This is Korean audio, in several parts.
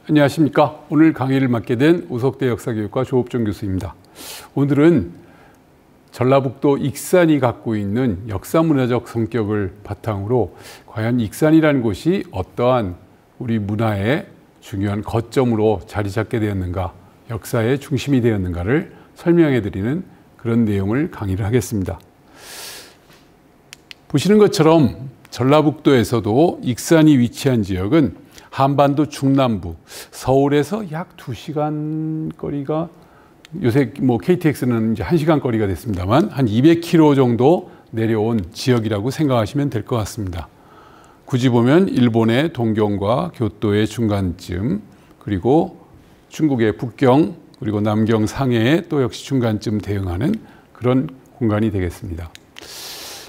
안녕하십니까. 오늘 강의를 맡게 된 우석대 역사교육과 조업종 교수입니다. 오늘은 전라북도 익산이 갖고 있는 역사문화적 성격을 바탕으로 과연 익산이라는 곳이 어떠한 우리 문화의 중요한 거점으로 자리 잡게 되었는가, 역사의 중심이 되었는가를 설명해 드리는 그런 내용을 강의를 하겠습니다. 보시는 것처럼 전라북도에서도 익산이 위치한 지역은 한반도 중남부, 서울에서 약 2시간 거리가, 요새 KTX는 이제 1시간 거리가 됐습니다만 한 200km 정도 내려온 지역이라고 생각하시면 될 것 같습니다. 굳이 보면 일본의 동경과 교토의 중간쯤, 그리고 중국의 북경, 그리고 남경 상해의 또 역시 중간쯤 대응하는 그런 공간이 되겠습니다.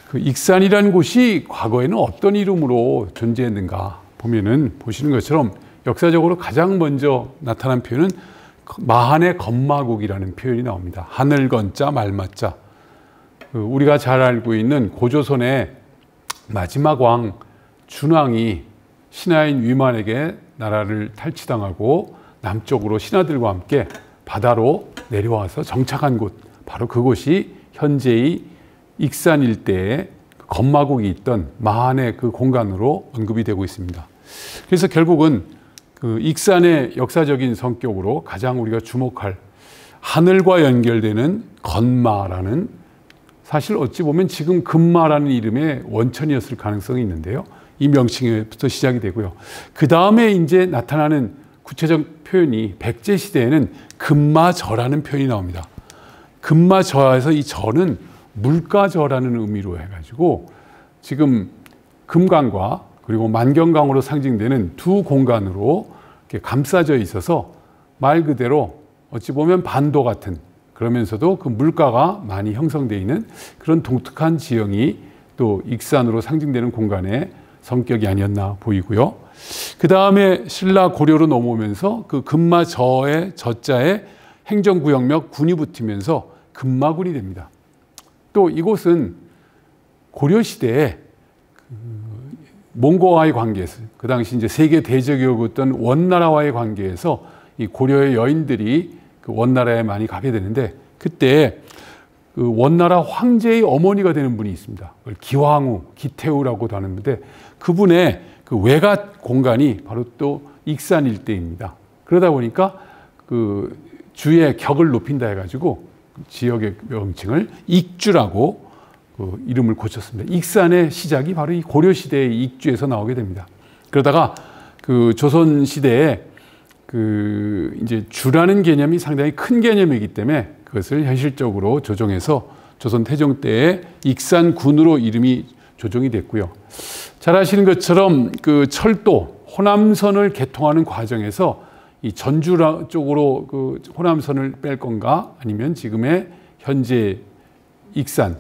그 익산이라는 곳이 과거에는 어떤 이름으로 존재했는가 보면은, 보시는 것처럼 역사적으로 가장 먼저 나타난 표현은 마한의 건마국이라는 표현이 나옵니다. 하늘 건자 말마자. 우리가 잘 알고 있는 고조선의 마지막 왕 준왕이 신하인 위만에게 나라를 탈취당하고 남쪽으로 신하들과 함께 바다로 내려와서 정착한 곳, 바로 그곳이 현재의 익산 일대에 건마국이 있던 마한의 그 공간으로 언급이 되고 있습니다. 그래서 결국은 그 익산의 역사적인 성격으로 가장 우리가 주목할, 하늘과 연결되는 건마라는, 사실 어찌 보면 지금 금마라는 이름의 원천이었을 가능성이 있는데요. 이 명칭부터 시작이 되고요. 그 다음에 이제 나타나는 구체적 표현이 백제 시대에는 금마저라는 표현이 나옵니다. 금마저에서 이 저는 물가저라는 의미로 해가지고 지금 금강과 그리고 만경강으로 상징되는 두 공간으로 이렇게 감싸져 있어서 말 그대로 어찌 보면 반도 같은, 그러면서도 그 물가가 많이 형성되어 있는 그런 독특한 지형이 또 익산으로 상징되는 공간의 성격이 아니었나 보이고요. 그 다음에 신라 고려로 넘어오면서 그 금마저의 저자에 행정구역명 군이 붙으면서 금마군이 됩니다. 또 이곳은 고려시대에 몽고와의 관계에서, 그 당시 이제 세계 대적이었던 원나라와의 관계에서 이 고려의 여인들이 그 원나라에 많이 가게 되는데, 그때 그 원나라 황제의 어머니가 되는 분이 있습니다. 기황후, 기태후라고도 하는데, 그분의 그 외갓 공간이 바로 또 익산 일대입니다. 그러다 보니까 그 주의 격을 높인다 해가지고 지역의 명칭을 익주라고 그 이름을 고쳤습니다. 익산의 시작이 바로 이 고려시대의 익주에서 나오게 됩니다. 그러다가 그 조선시대에 그 이제 주라는 개념이 상당히 큰 개념이기 때문에 그것을 현실적으로 조정해서 조선 태종 때에 익산군으로 이름이 조정이 됐고요. 잘 아시는 것처럼 그 철도, 호남선을 개통하는 과정에서 이 전주 쪽으로 그 호남선을 뺄 건가, 아니면 지금의 현재 익산,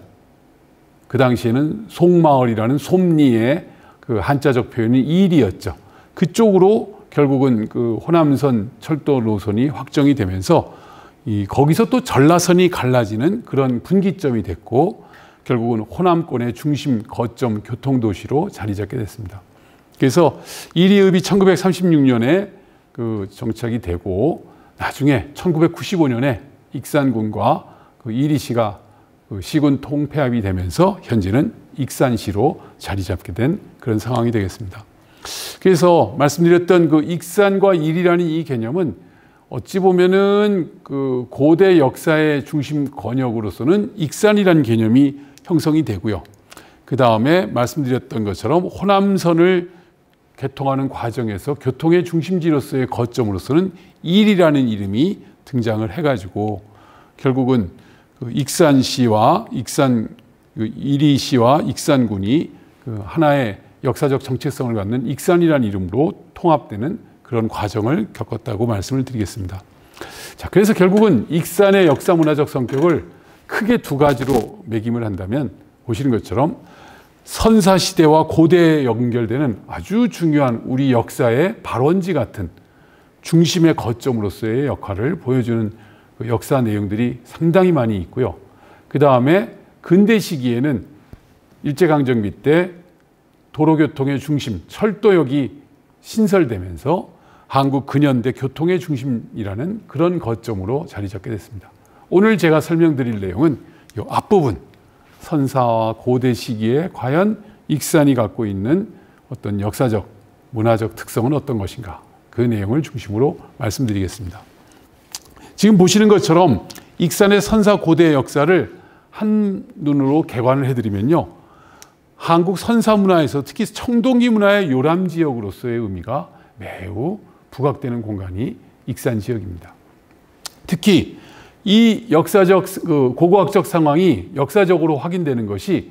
그 당시에는 송마을이라는 솜리의 그 한자적 표현이 일이었죠. 그쪽으로 결국은 그 호남선 철도 노선이 확정이 되면서 거기서 또 전라선이 갈라지는 그런 분기점이 됐고, 결국은 호남권의 중심 거점 교통도시로 자리 잡게 됐습니다. 그래서 이리읍이 1936년에 그 정착이 되고, 나중에 1995년에 익산군과 그 이리시가 그 시군 통폐합이 되면서 현재는 익산시로 자리 잡게 된 그런 상황이 되겠습니다. 그래서 말씀드렸던 그 익산과 일이라는 이 개념은 어찌 보면은 그 고대 역사의 중심 권역으로서는 익산이라는 개념이 형성이 되고요. 그 다음에 말씀드렸던 것처럼 호남선을 개통하는 과정에서 교통의 중심지로서의 거점으로서는 일이라는 이름이 등장을 해가지고 결국은 그 익산시와 이리시와 익산군이 그 하나의 역사적 정체성을 갖는 익산이라는 이름으로 통합되는 그런 과정을 겪었다고 말씀을 드리겠습니다. 자, 그래서 결국은 익산의 역사문화적 성격을 크게 두 가지로 매김을 한다면, 보시는 것처럼 선사시대와 고대에 연결되는 아주 중요한 우리 역사의 발원지 같은 중심의 거점으로서의 역할을 보여주는 그 역사 내용들이 상당히 많이 있고요. 그 다음에 근대 시기에는 일제강점기 때 도로교통의 중심, 철도역이 신설되면서 한국 근현대 교통의 중심이라는 그런 거점으로 자리 잡게 됐습니다. 오늘 제가 설명드릴 내용은 이 앞부분, 선사와 고대 시기에 과연 익산이 갖고 있는 어떤 역사적, 문화적 특성은 어떤 것인가, 그 내용을 중심으로 말씀드리겠습니다. 지금 보시는 것처럼 익산의 선사 고대의 역사를 한눈으로 개관을 해드리면요, 한국 선사 문화에서 특히 청동기 문화의 요람 지역으로서의 의미가 매우 부각되는 공간이 익산 지역입니다. 특히 이 역사적 고고학적 상황이 역사적으로 확인되는 것이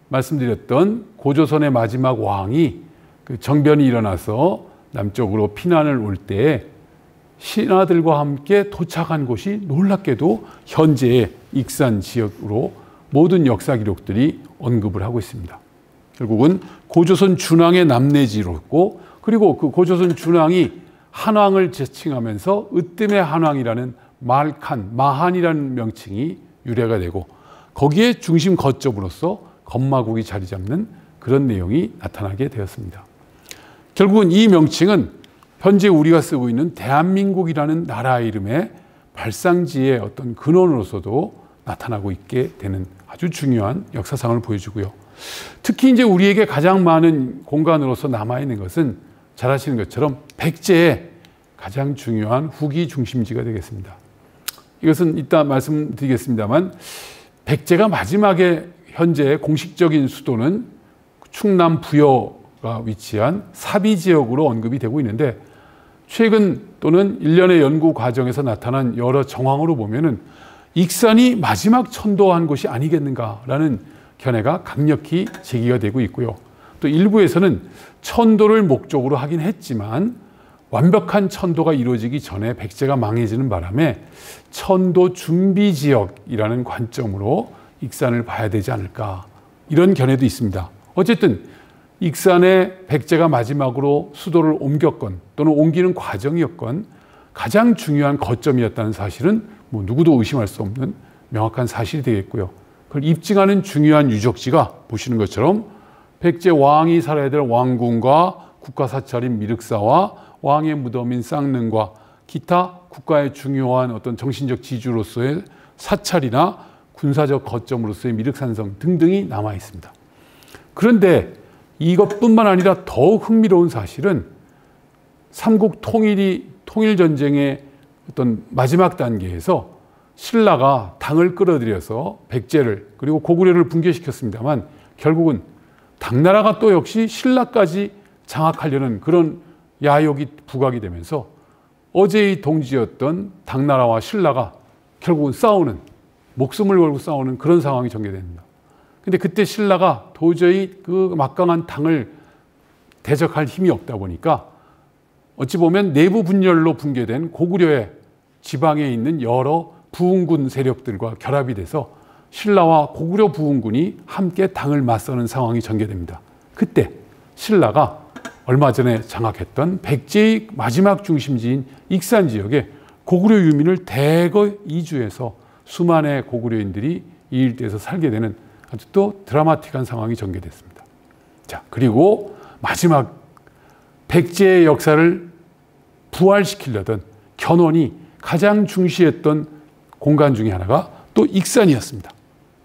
말씀드렸던 고조선의 마지막 왕이 정변이 일어나서 남쪽으로 피난을 올 때 신하들과 함께 도착한 곳이 놀랍게도 현재의 익산 지역으로 모든 역사 기록들이 언급을 하고 있습니다. 결국은 고조선 준왕의 남내지였고, 그리고 그 고조선 준왕이 한왕을 제칭하면서 으뜸의 한왕이라는 마한이라는 명칭이 유래가 되고, 거기에 중심 거점으로서 건마국이 자리 잡는 그런 내용이 나타나게 되었습니다. 결국은 이 명칭은 현재 우리가 쓰고 있는 대한민국이라는 나라 이름의 발상지의 어떤 근원으로서도 나타나고 있게 되는 아주 중요한 역사상을 보여주고요. 특히 이제 우리에게 가장 많은 공간으로서 남아있는 것은 잘 아시는 것처럼 백제의 가장 중요한 후기 중심지가 되겠습니다. 이것은 이따 말씀드리겠습니다만, 백제가 마지막에 현재 공식적인 수도는 충남 부여가 위치한 사비 지역으로 언급이 되고 있는데, 최근 또는 일련의 연구 과정에서 나타난 여러 정황으로 보면은 익산이 마지막 천도한 곳이 아니겠는가라는 견해가 강력히 제기가 되고 있고요. 또 일부에서는 천도를 목적으로 하긴 했지만 완벽한 천도가 이루어지기 전에 백제가 망해지는 바람에 천도 준비 지역이라는 관점으로 익산을 봐야 되지 않을까, 이런 견해도 있습니다. 어쨌든 익산에 백제가 마지막으로 수도를 옮겼건 또는 옮기는 과정이었건 가장 중요한 거점이었다는 사실은 뭐 누구도 의심할 수 없는 명확한 사실이 되겠고요. 그걸 입증하는 중요한 유적지가 보시는 것처럼 백제 왕이 살아야 될 왕궁과 국가사찰인 미륵사와 왕의 무덤인 쌍릉과 기타 국가의 중요한 어떤 정신적 지주로서의 사찰이나 군사적 거점으로서의 미륵산성 등등이 남아 있습니다. 그런데 이것뿐만 아니라 더욱 흥미로운 사실은 삼국 통일전쟁의 어떤 마지막 단계에서 신라가 당을 끌어들여서 백제를 그리고 고구려를 붕괴시켰습니다만, 결국은 당나라가 또 역시 신라까지 장악하려는 그런 야욕이 부각이 되면서 어제의 동지였던 당나라와 신라가 결국은 싸우는, 목숨을 걸고 싸우는 그런 상황이 전개됩니다. 근데 그때 신라가 도저히 그 막강한 당을 대적할 힘이 없다 보니까 어찌 보면 내부 분열로 붕괴된 고구려의 지방에 있는 여러 부흥군 세력들과 결합이 돼서 신라와 고구려 부흥군이 함께 당을 맞서는 상황이 전개됩니다. 그때 신라가 얼마 전에 장악했던 백제의 마지막 중심지인 익산 지역에 고구려 유민을 대거 이주해서 수만의 고구려인들이 이 일대에서 살게 되는 아주 또 드라마틱한 상황이 전개됐습니다. 자, 그리고 마지막 백제의 역사를 부활시키려던 견훤이 가장 중시했던 공간 중에 하나가 또 익산이었습니다.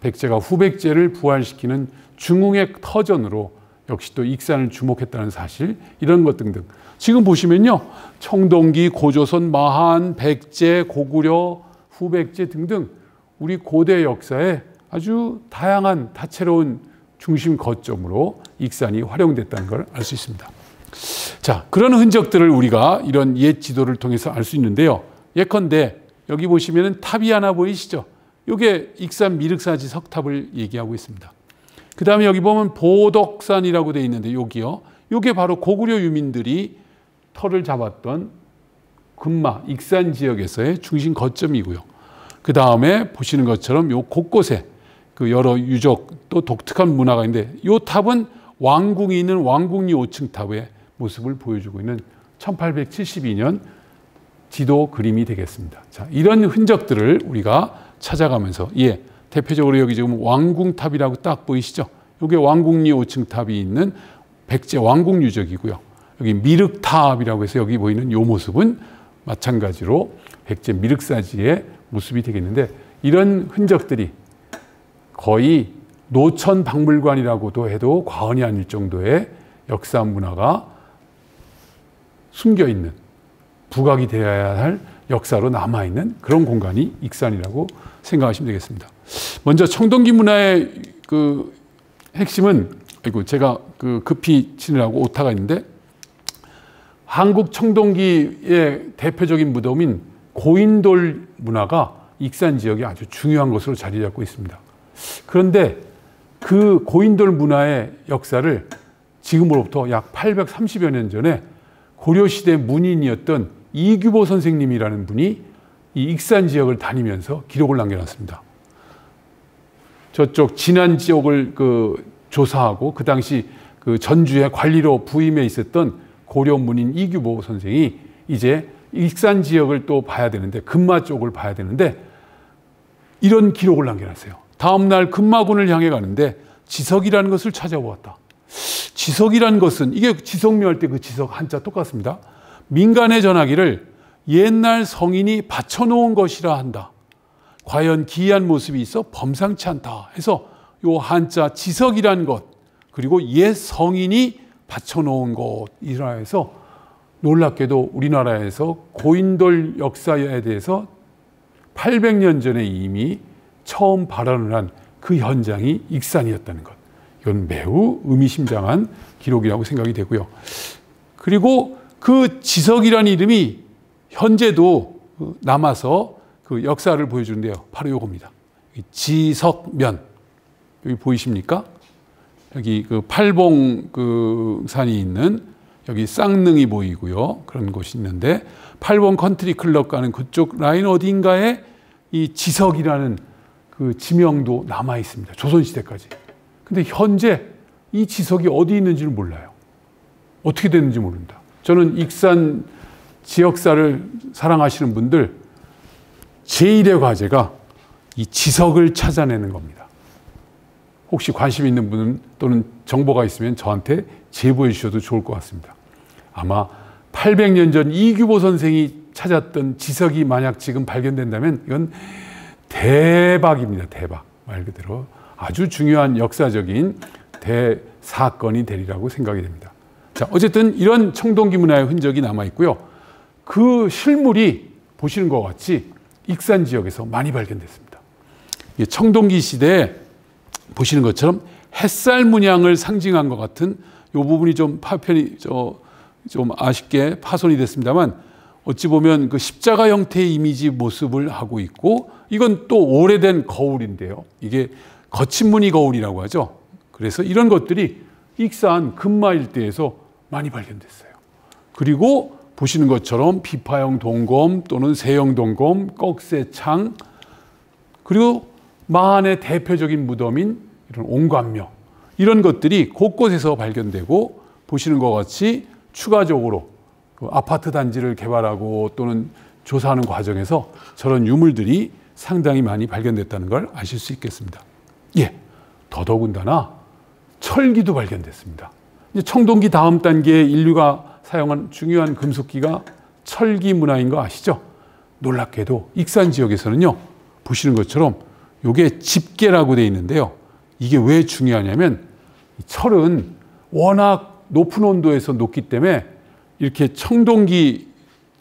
백제가 후백제를 부활시키는 중흥의 터전으로 역시 또 익산을 주목했다는 사실, 이런 것 등등. 지금 보시면요, 청동기, 고조선, 마한, 백제, 고구려, 후백제 등등 우리 고대 역사에 아주 다양한 다채로운 중심 거점으로 익산이 활용됐다는 걸 알 수 있습니다. 자, 그런 흔적들을 우리가 이런 옛 지도를 통해서 알 수 있는데요. 예컨대 여기 보시면은 탑이 하나 보이시죠? 이게 익산 미륵사지 석탑을 얘기하고 있습니다. 그 다음에 여기 보면 보덕산이라고 되어 있는데 여기요. 이게 바로 고구려 유민들이 터를 잡았던 금마, 익산 지역에서의 중심 거점이고요. 그 다음에 보시는 것처럼 요 곳곳에 그 여러 유적 또 독특한 문화가 있는데, 이 탑은 왕궁이 있는 왕궁리 5층 탑의 모습을 보여주고 있는 1872년 지도 그림이 되겠습니다. 자, 이런 흔적들을 우리가 찾아가면서, 예, 대표적으로 여기 지금 왕궁탑이라고 딱 보이시죠? 이게 왕궁리 5층 탑이 있는 백제 왕궁 유적이고요. 여기 미륵탑이라고 해서 여기 보이는 이 모습은 마찬가지로 백제 미륵사지의 모습이 되겠는데, 이런 흔적들이 거의 노천박물관이라고도 해도 과언이 아닐 정도의 역사 문화가 숨겨있는, 부각이 되어야 할 역사로 남아있는 그런 공간이 익산이라고 생각하시면 되겠습니다. 먼저 청동기 문화의 그 핵심은, 제가 급히 치느라고 오타가 있는데, 한국 청동기의 대표적인 무덤인 고인돌 문화가 익산 지역에 아주 중요한 것으로 자리 잡고 있습니다. 그런데 그 고인돌 문화의 역사를 지금으로부터 약 830여 년 전에 고려시대 문인이었던 이규보 선생님이라는 분이 이 익산 지역을 다니면서 기록을 남겨놨습니다. 저쪽 진안 지역을 조사하고 그 당시 전주의 관리로 부임해 있었던 고려 문인 이규보 선생이 이제 익산 지역을 또 봐야 되는데, 금마 쪽을 봐야 되는데, 이런 기록을 남겨놨어요. 다음날 금마군을 향해 가는데 지석이라는 것을 찾아보았다. 지석이라는 것은, 이게 지석묘할 때 그 지석 한자 똑같습니다. 민간에 전하기를 옛날 성인이 바쳐놓은 것이라 한다. 과연 기이한 모습이 있어 범상치 않다 해서 요 한자 지석이란 것, 그리고 옛 성인이 바쳐놓은 것이라 해서, 놀랍게도 우리나라에서 고인돌 역사에 대해서 800년 전에 이미 처음 발언을 한 그 현장이 익산이었다는 것. 이건 매우 의미심장한 기록이라고 생각이 되고요. 그리고 그 지석이라는 이름이 현재도 남아서 그 역사를 보여주는데요. 바로 이겁니다. 지석면. 여기 보이십니까? 여기 그 팔봉 산이 있는 여기 쌍능이 보이고요. 그런 곳이 있는데, 팔봉 컨트리 클럽 가는 그쪽 라인 어딘가에 이 지석이라는 그 지명도 남아 있습니다. 조선시대까지. 근데 현재 이 지석이 어디 있는지는 몰라요. 어떻게 됐는지 모른다. 저는 익산 지역사를 사랑하시는 분들 제1의 과제가 이 지석을 찾아내는 겁니다. 혹시 관심 있는 분은 또는 정보가 있으면 저한테 제보해 주셔도 좋을 것 같습니다. 아마 800년 전 이규보 선생이 찾았던 지석이 만약 지금 발견된다면 이건 대박입니다. 대박. 말 그대로 아주 중요한 역사적인 대사건이 되리라고 생각이 됩니다. 자, 어쨌든 이런 청동기 문화의 흔적이 남아 있고요. 그 실물이 보시는 것 같이 익산 지역에서 많이 발견됐습니다. 청동기 시대에 보시는 것처럼 햇살 문양을 상징한 것 같은 이 부분이 좀 파편이 좀 아쉽게 파손이 됐습니다만, 어찌 보면 그 십자가 형태의 이미지 모습을 하고 있고, 이건 또 오래된 거울인데요. 이게 거친 무늬 거울이라고 하죠. 그래서 이런 것들이 익산 금마 일대에서 많이 발견됐어요. 그리고 보시는 것처럼 비파형 동검 또는 세형 동검, 꺽쇠창, 그리고 마한의 대표적인 무덤인 이런 옹관묘, 이런 것들이 곳곳에서 발견되고, 보시는 것 같이 추가적으로 그 아파트 단지를 개발하고 또는 조사하는 과정에서 저런 유물들이 상당히 많이 발견됐다는 걸 아실 수 있겠습니다. 예, 더더군다나 철기도 발견됐습니다. 이제 청동기 다음 단계에 인류가 사용한 중요한 금속기가 철기 문화인 거 아시죠? 놀랍게도 익산 지역에서는요, 보시는 것처럼 이게 집게라고 되어 있는데요. 이게 왜 중요하냐면, 철은 워낙 높은 온도에서 녹기 때문에 이렇게 청동기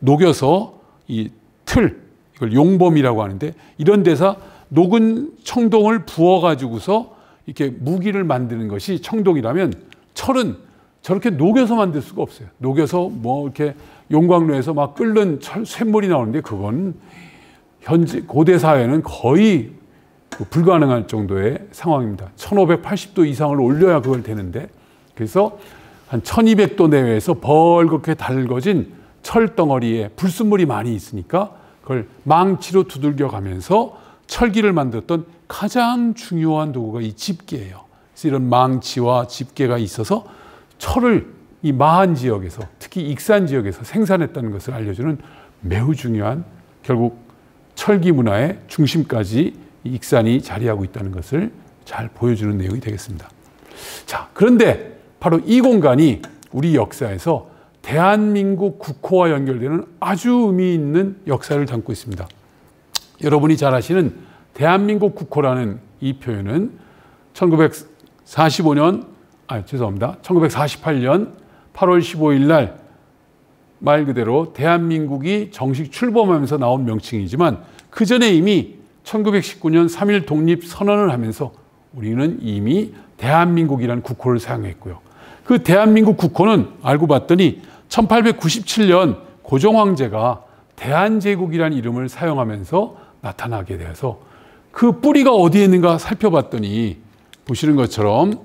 녹여서 이 틀, 이걸 용범이라고 하는데, 이런 데서 녹은 청동을 부어가지고서 이렇게 무기를 만드는 것이 청동이라면, 철은 저렇게 녹여서 만들 수가 없어요. 녹여서 뭐 이렇게 용광로에서 막 끓는 쇳물이 나오는데, 그건 현재 고대 사회는 거의 불가능할 정도의 상황입니다. 1580도 이상을 올려야 그걸 되는데, 그래서 한 1200도 내외에서 벌겋게 달궈진 철덩어리에 불순물이 많이 있으니까 그걸 망치로 두들겨 가면서 철기를 만들었던 가장 중요한 도구가 이 집게예요. 그래서 이런 망치와 집게가 있어서 철을 이 마한 지역에서, 특히 익산 지역에서 생산했다는 것을 알려주는 매우 중요한, 결국 철기 문화의 중심까지 익산이 자리하고 있다는 것을 잘 보여주는 내용이 되겠습니다. 자, 그런데 바로 이 공간이 우리 역사에서 대한민국 국호와 연결되는 아주 의미 있는 역사를 담고 있습니다. 여러분이 잘 아시는 대한민국 국호라는 이 표현은 1948년 8월 15일 날 말 그대로 대한민국이 정식 출범하면서 나온 명칭이지만 그 전에 이미 1919년 3.1 독립선언을 하면서 우리는 이미 대한민국이라는 국호를 사용했고요. 그 대한민국 국호는 알고 봤더니 1897년 고종황제가 대한제국이라는 이름을 사용하면서 나타나게 되어서 그 뿌리가 어디에 있는가 살펴봤더니 보시는 것처럼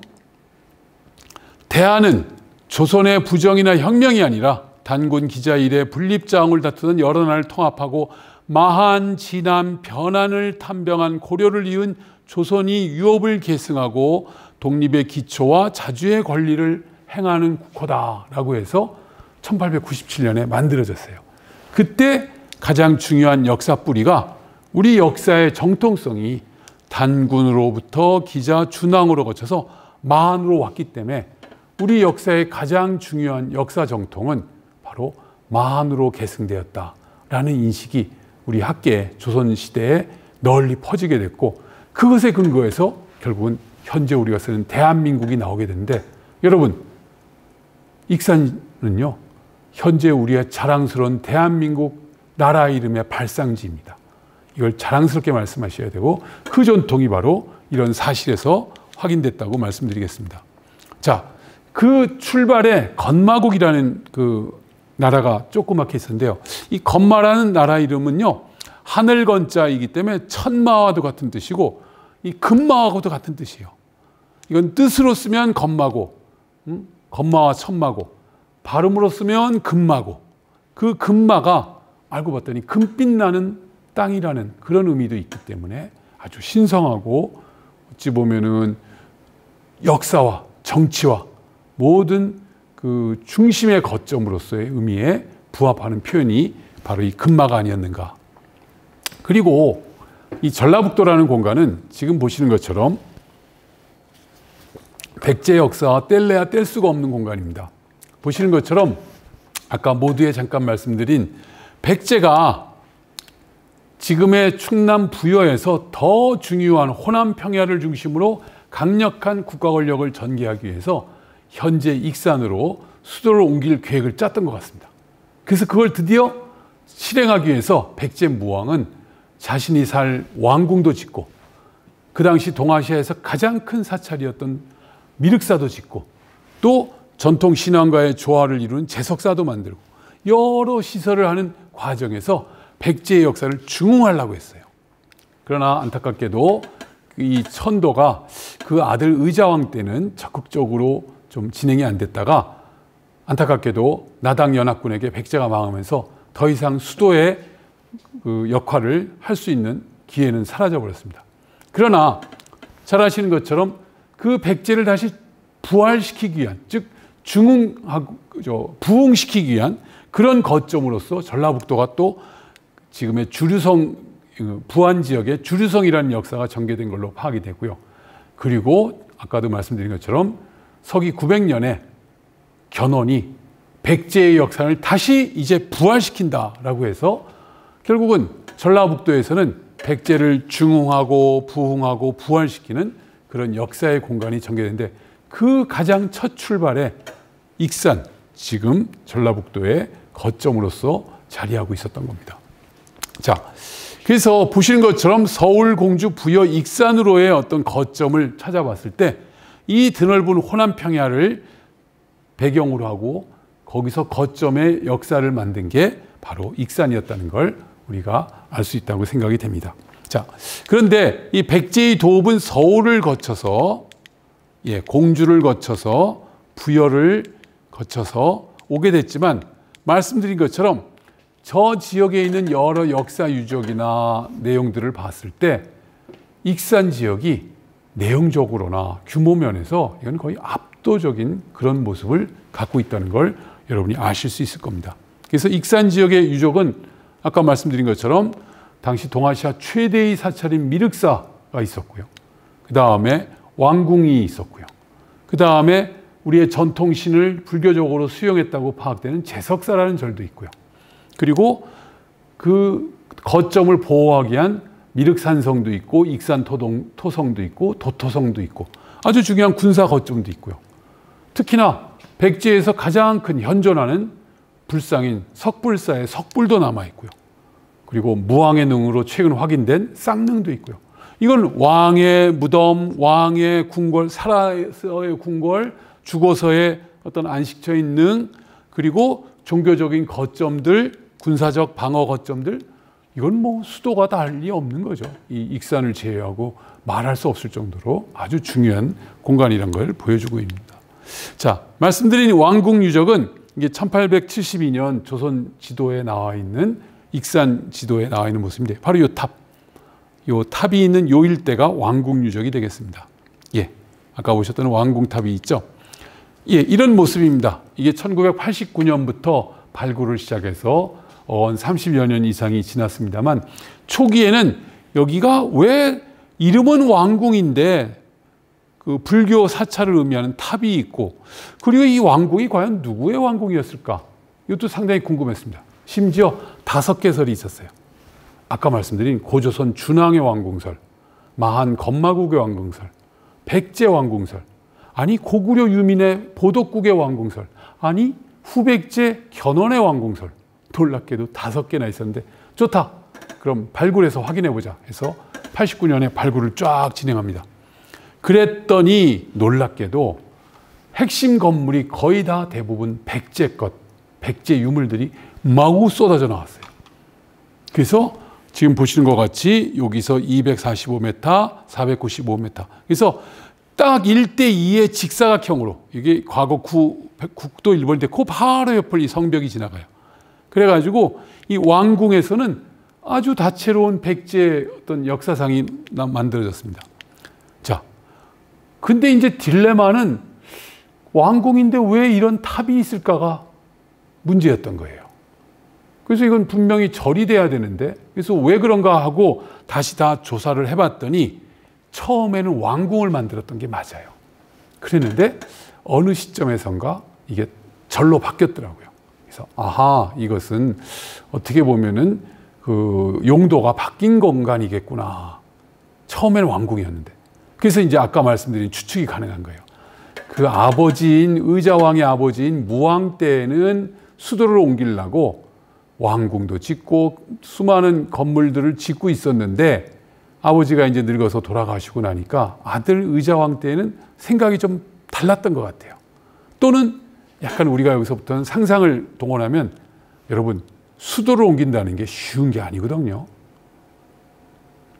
대한은 조선의 부정이나 혁명이 아니라 단군 기자 이래 분립자흥을 다투던 여러 나라를 통합하고 마한, 진안, 변한을 탐병한 고려를 이은 조선이 유업을 계승하고 독립의 기초와 자주의 권리를 행하는 국호다라고 해서 1897년에 만들어졌어요. 그때 가장 중요한 역사 뿌리가 우리 역사의 정통성이 단군으로부터 기자, 준왕으로 거쳐서 마한으로 왔기 때문에 우리 역사의 가장 중요한 역사 정통은 바로 마한으로 계승되었다라는 인식이 우리 학계에 조선시대에 널리 퍼지게 됐고 그것에 근거해서 결국은 현재 우리가 쓰는 대한민국이 나오게 되는데 여러분 익산은요 현재 우리의 자랑스러운 대한민국 나라 이름의 발상지입니다. 이걸 자랑스럽게 말씀하셔야 되고 그 전통이 바로 이런 사실에서 확인됐다고 말씀드리겠습니다. 자, 그 출발에 건마국이라는 그 나라가 조그맣게 있었는데요. 이 건마라는 나라 이름은요 하늘 건자이기 때문에 천마와도 같은 뜻이고 이 금마하고도 같은 뜻이에요. 이건 뜻으로 쓰면 건마고 건마와 천마고 발음으로 쓰면 금마고 그 금마가 알고 봤더니 금빛 나는 땅이라는 그런 의미도 있기 때문에 아주 신성하고 어찌 보면은 역사와 정치와 모든 그 중심의 거점으로서의 의미에 부합하는 표현이 바로 이 금마가 아니었는가. 그리고 이 전라북도라는 공간은 지금 보시는 것처럼 백제 역사와 뗄래야 뗄 수가 없는 공간입니다. 보시는 것처럼 아까 모두에 잠깐 말씀드린 백제가 지금의 충남 부여에서 더 중요한 호남 평야를 중심으로 강력한 국가 권력을 전개하기 위해서 현재 익산으로 수도를 옮길 계획을 짰던 것 같습니다. 그래서 그걸 드디어 실행하기 위해서 백제 무왕은 자신이 살 왕궁도 짓고 그 당시 동아시아에서 가장 큰 사찰이었던 미륵사도 짓고 또 전통 신앙과의 조화를 이루는 제석사도 만들고 여러 시설을 하는 과정에서 백제의 역사를 중흥하려고 했어요. 그러나 안타깝게도 이 천도가 그 아들 의자왕 때는 적극적으로 좀 진행이 안 됐다가 안타깝게도 나당 연합군에게 백제가 망하면서 더 이상 수도의 그 역할을 할 수 있는 기회는 사라져 버렸습니다. 그러나 잘 아시는 것처럼 그 백제를 다시 부활시키기 위한 즉 부흥시키기 위한 그런 거점으로서 전라북도가 또 지금의 주류성 부안 지역의 주류성이라는 역사가 전개된 걸로 파악이 되고요. 그리고 아까도 말씀드린 것처럼 서기 900년에 견훤이 백제의 역사를 다시 이제 부활시킨다라고 해서 결국은 전라북도에서는 백제를 중흥하고 부흥하고 부활시키는 그런 역사의 공간이 전개되는데 그 가장 첫 출발에 익산, 지금 전라북도의 거점으로서 자리하고 있었던 겁니다. 자, 그래서 보시는 것처럼 서울, 공주, 부여, 익산으로의 어떤 거점을 찾아봤을 때 이 드넓은 호남 평야를 배경으로 하고 거기서 거점의 역사를 만든 게 바로 익산이었다는 걸 우리가 알 수 있다고 생각이 됩니다. 자, 그런데 이 백제의 도읍은 서울을 거쳐서 공주를 거쳐서 부여를 거쳐서 오게 됐지만 말씀드린 것처럼 저 지역에 있는 여러 역사 유적이나 내용들을 봤을 때 익산 지역이 내용적으로나 규모 면에서 이건 거의 압도적인 그런 모습을 갖고 있다는 걸 여러분이 아실 수 있을 겁니다. 그래서 익산 지역의 유적은 아까 말씀드린 것처럼 당시 동아시아 최대의 사찰인 미륵사가 있었고요. 그 다음에 왕궁이 있었고요. 그 다음에 우리의 전통신을 불교적으로 수용했다고 파악되는 제석사라는 절도 있고요. 그리고 그 거점을 보호하기 위한 미륵산성도 있고 익산토성도 있고 도토성도 있고 아주 중요한 군사 거점도 있고요. 특히나 백제에서 가장 큰 현존하는 불상인 석불사의 석불도 남아있고요. 그리고 무왕의 능으로 최근 확인된 쌍능도 있고요. 이건 왕의 무덤, 왕의 궁궐, 살아서의 궁궐, 죽어서의 어떤 안식처인 능, 그리고 종교적인 거점들, 군사적 방어 거점들, 이건 뭐 수도가 달리 없는 거죠. 이 익산을 제외하고 말할 수 없을 정도로 아주 중요한 공간이라는 걸 보여주고 있습니다. 자, 말씀드린 왕궁 유적은 이게 1872년 조선 지도에 나와 있는 익산 지도에 나와 있는 모습인데 바로 이 탑, 이 탑이 있는 요 일대가 왕궁 유적이 되겠습니다. 예, 아까 보셨던 왕궁탑이 있죠. 예, 이런 모습입니다. 이게 1989년부터 발굴을 시작해서 30여 년 이상이 지났습니다만 초기에는 여기가 왜 이름은 왕궁인데 그 불교 사찰을 의미하는 탑이 있고 그리고 이 왕궁이 과연 누구의 왕궁이었을까? 이것도 상당히 궁금했습니다. 심지어 5개설이 있었어요. 아까 말씀드린 고조선 준왕의 왕궁설, 마한 건마국의 왕궁설, 백제 왕궁설, 아니 고구려 유민의 보덕국의 왕궁설, 아니 후백제 견훤의 왕궁설, 놀랍게도 5개나 있었는데 좋다. 그럼 발굴해서 확인해보자 해서 89년에 발굴을 쫙 진행합니다. 그랬더니 놀랍게도 핵심 건물이 거의 다 대부분 백제 것, 백제 유물들이 마구 쏟아져 나왔어요. 그래서 지금 보시는 것 같이 여기서 245m, 495m. 그래서 딱 1대2의 직사각형으로 이게 과거 국도 일본인데 그 바로 옆을 이 성벽이 지나가요. 그래가지고 이 왕궁에서는 아주 다채로운 백제의 어떤 역사상이 만들어졌습니다. 자, 근데 이제 딜레마는 왕궁인데 왜 이런 탑이 있을까가 문제였던 거예요. 그래서 이건 분명히 절이 돼야 되는데 그래서 왜 그런가 하고 다시 다 조사를 해봤더니 처음에는 왕궁을 만들었던 게 맞아요. 그랬는데 어느 시점에선가 이게 절로 바뀌었더라고요. 그래서 아하, 이것은 어떻게 보면은 그 용도가 바뀐 공간이겠구나. 처음에는 왕궁이었는데. 그래서 이제 아까 말씀드린 추측이 가능한 거예요. 그 아버지인 의자왕의 아버지인 무왕 때는 수도를 옮기려고 왕궁도 짓고 수많은 건물들을 짓고 있었는데 아버지가 이제 늙어서 돌아가시고 나니까 아들 의자왕 때는 생각이 좀 달랐던 것 같아요. 또는 약간 우리가 여기서부터는 상상을 동원하면 여러분 수도를 옮긴다는 게 쉬운 게 아니거든요.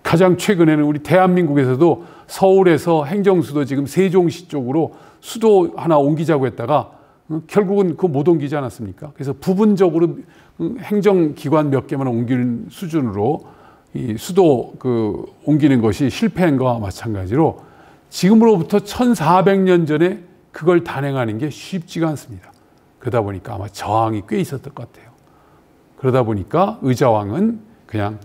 가장 최근에는 우리 대한민국에서도 서울에서 행정수도 지금 세종시 쪽으로 수도 하나 옮기자고 했다가 결국은 그거 못 옮기지 않았습니까? 그래서 부분적으로 행정기관 몇 개만 옮기는 수준으로 이 수도 옮기는 것이 실패한 것과 마찬가지로 지금으로부터 1400년 전에 그걸 단행하는 게 쉽지가 않습니다. 그러다 보니까 아마 저항이 꽤 있었던 것 같아요. 그러다 보니까 의자왕은 그냥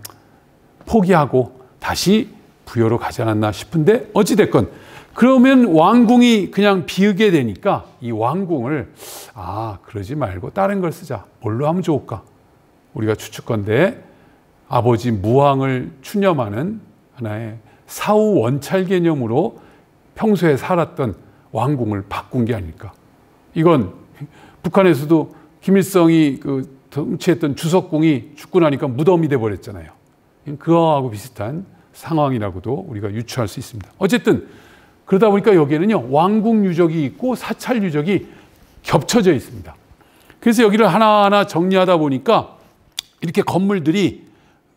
포기하고 다시 부여로 가지 않았나 싶은데 어찌됐건 그러면 왕궁이 그냥 비우게 되니까 이 왕궁을 그러지 말고 다른 걸 쓰자. 뭘로 하면 좋을까? 우리가 추측건데 아버지 무왕을 추념하는 하나의 사후 원찰 개념으로 평소에 살았던 왕궁을 바꾼 게 아닐까. 이건 북한에서도 김일성이 통치했던 주석궁이 죽고 나니까 무덤이 돼버렸잖아요. 그거하고 비슷한 상황이라고도 우리가 유추할 수 있습니다. 어쨌든 그러다 보니까 여기에는요 왕궁 유적이 있고 사찰 유적이 겹쳐져 있습니다. 그래서 여기를 하나하나 정리하다 보니까 이렇게 건물들이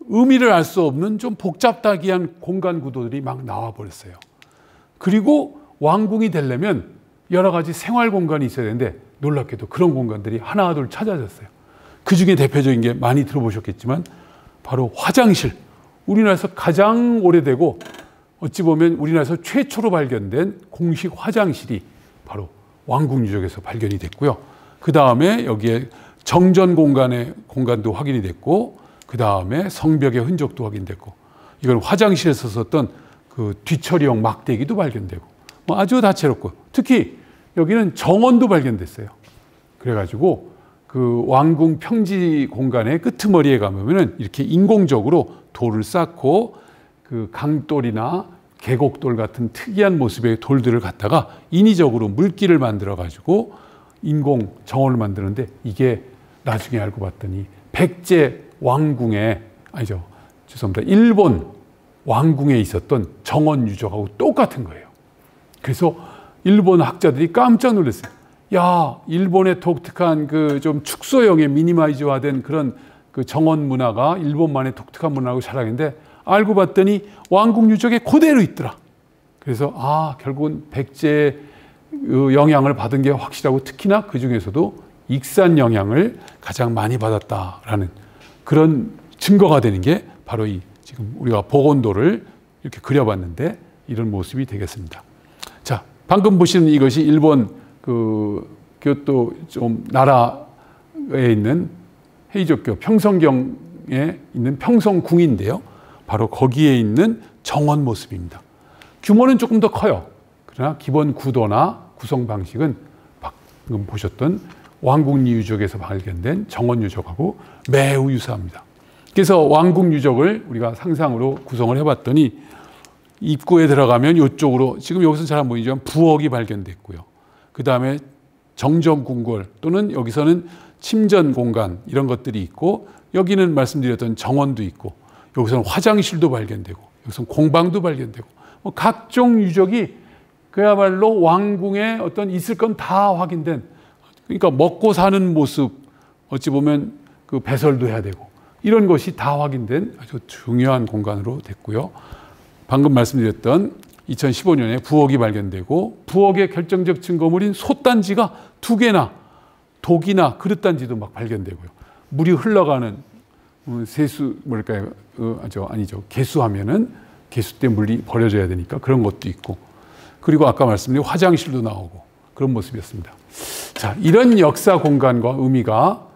의미를 알 수 없는 좀 복잡다기한 공간 구도들이 막 나와 버렸어요. 그리고 왕궁이 되려면 여러 가지 생활 공간이 있어야 되는데 놀랍게도 그런 공간들이 하나둘 찾아졌어요. 그 중에 대표적인 게 많이 들어보셨겠지만 바로 화장실. 우리나라에서 가장 오래되고 어찌 보면 우리나라에서 최초로 발견된 공식 화장실이 바로 왕궁 유적에서 발견이 됐고요. 그 다음에 여기에 정전 공간도 확인이 됐고 그 다음에 성벽의 흔적도 확인됐고 이건 화장실에서 썼던 그 뒤처리용 막대기도 발견되고 아주 다채롭고 특히 여기는 정원도 발견됐어요. 그래가지고 그 왕궁 평지 공간의 끄트머리에 가면은 이렇게 인공적으로 돌을 쌓고 그 강돌이나 계곡돌 같은 특이한 모습의 돌들을 갖다가 인위적으로 물길을 만들어 가지고 인공 정원을 만드는데, 이게 나중에 알고 봤더니 백제 왕궁에, 아니죠, 죄송합니다, 일본 왕궁에 있었던 정원 유적하고 똑같은 거예요. 그래서 일본 학자들이 깜짝 놀랐어요. 야, 일본의 독특한 그 좀 축소형의 미니마이즈화된 그런 그 정원 문화가 일본만의 독특한 문화라고 자랑했는데, 알고 봤더니 왕궁 유적에 그대로 있더라. 그래서 결국은 백제의 영향을 받은 게 확실하고, 특히나 그 중에서도 익산 영향을 가장 많이 받았다라는 그런 증거가 되는 게 바로 이 지금 우리가 복원도를 이렇게 그려봤는데 이런 모습이 되겠습니다. 자, 방금 보시는 이것이 일본 그것도 좀 나라에 있는 헤이조쿄 평성경에 있는 평성궁인데요. 바로 거기에 있는 정원 모습입니다. 규모는 조금 더 커요. 그러나 기본 구도나 구성 방식은 방금 보셨던 왕궁 유적에서 발견된 정원 유적하고 매우 유사합니다. 그래서 왕궁 유적을 우리가 상상으로 구성을 해봤더니, 입구에 들어가면 이쪽으로, 지금 여기서 잘 안 보이지만 부엌이 발견됐고요. 그 다음에 정정궁궐 또는 여기서는 침전 공간 이런 것들이 있고, 여기는 말씀드렸던 정원도 있고, 여기서는 화장실도 발견되고, 여기서는 공방도 발견되고, 각종 유적이 그야말로 왕궁에 어떤 있을 건 다 확인된, 그러니까 먹고 사는 모습, 어찌 보면 그 배설도 해야 되고 이런 것이 다 확인된 아주 중요한 공간으로 됐고요. 방금 말씀드렸던 2015년에 부엌이 발견되고, 부엌의 결정적 증거물인 솥단지가 2개나, 독이나 그릇단지도 막 발견되고요. 물이 흘러가는 세수, 뭐랄까요, 아니죠, 개수하면은 개수 때 물이 버려져야 되니까 그런 것도 있고, 그리고 아까 말씀드린 화장실도 나오고 그런 모습이었습니다. 자, 이런 역사 공간과 의미가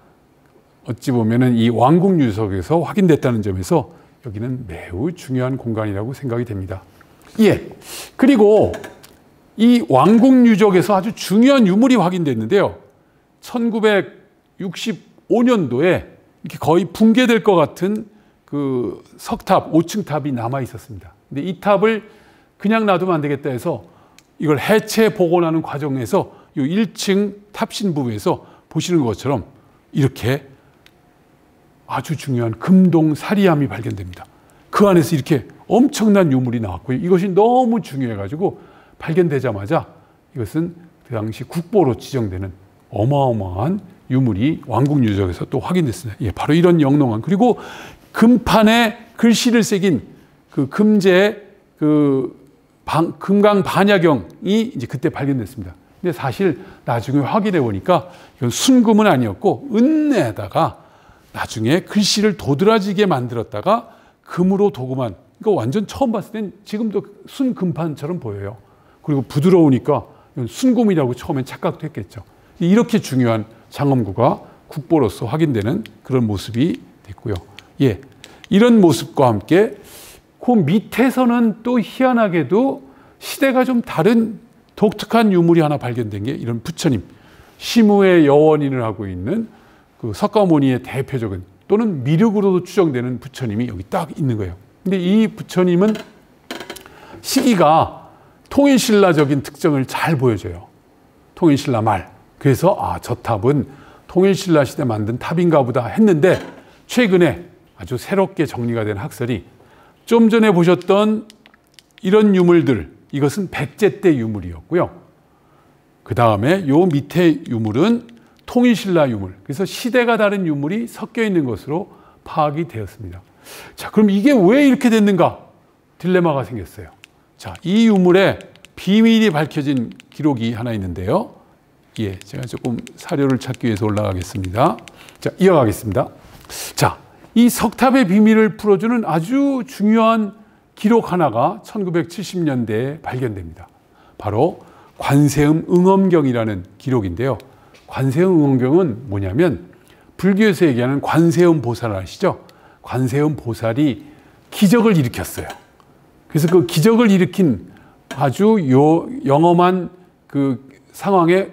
어찌 보면은 이 왕궁 유적에서 확인됐다는 점에서 여기는 매우 중요한 공간이라고 생각이 됩니다. 예. 그리고 이 왕궁 유적에서 아주 중요한 유물이 확인됐는데요. 1965년도에 이렇게 거의 붕괴될 것 같은 그 석탑, 5층 탑이 남아 있었습니다. 근데 이 탑을 그냥 놔두면 안 되겠다 해서 이걸 해체 복원하는 과정에서 이 1층 탑신 부분에서 보시는 것처럼 이렇게 아주 중요한 금동 사리함이 발견됩니다. 그 안에서 이렇게 엄청난 유물이 나왔고요. 이것이 너무 중요해가지고 발견되자마자 이것은 그 당시 국보로 지정되는 어마어마한 유물이 왕궁 유적에서 또 확인됐습니다. 예, 바로 이런 영롱한, 그리고 금판에 글씨를 새긴 그 금제 금강 반야경이 이제 그때 발견됐습니다. 근데 사실 나중에 확인해 보니까 이건 순금은 아니었고 은에다가 나중에 글씨를 도드라지게 만들었다가 금으로 도금한, 이거 완전 처음 봤을 땐 지금도 순금판처럼 보여요. 그리고 부드러우니까 이건 순금이라고 처음엔 착각도 했겠죠. 이렇게 중요한 장엄구가 국보로서 확인되는 그런 모습이 됐고요. 예, 이런 모습과 함께 그 밑에서는 또 희한하게도 시대가 좀 다른 독특한 유물이 하나 발견된 게, 이런 부처님, 시무의 여원인을 하고 있는 그 석가모니의 대표적인 또는 미륵으로도 추정되는 부처님이 여기 딱 있는 거예요. 근데 이 부처님은 시기가 통일신라적인 특징을 잘 보여줘요. 통일신라 말. 그래서 저 탑은 통일신라 시대 만든 탑인가 보다 했는데, 최근에 아주 새롭게 정리가 된 학설이 좀 전에 보셨던 이런 유물들, 이것은 백제 때 유물이었고요. 그 다음에 요 밑에 유물은 통일신라 유물. 그래서 시대가 다른 유물이 섞여 있는 것으로 파악이 되었습니다. 자, 그럼 이게 왜 이렇게 됐는가? 딜레마가 생겼어요. 자, 이 유물의 비밀이 밝혀진 기록이 하나 있는데요. 예, 제가 조금 사료를 찾기 위해서 올라가겠습니다. 자, 이어가겠습니다. 자, 이 석탑의 비밀을 풀어주는 아주 중요한 기록 하나가 1970년대에 발견됩니다. 바로 관세음 응엄경이라는 기록인데요. 관세음 응엄경은 뭐냐면 불교에서 얘기하는 관세음 보살 아시죠? 관세음 보살이 기적을 일으켰어요. 그래서 그 기적을 일으킨 아주 영험한 그 상황에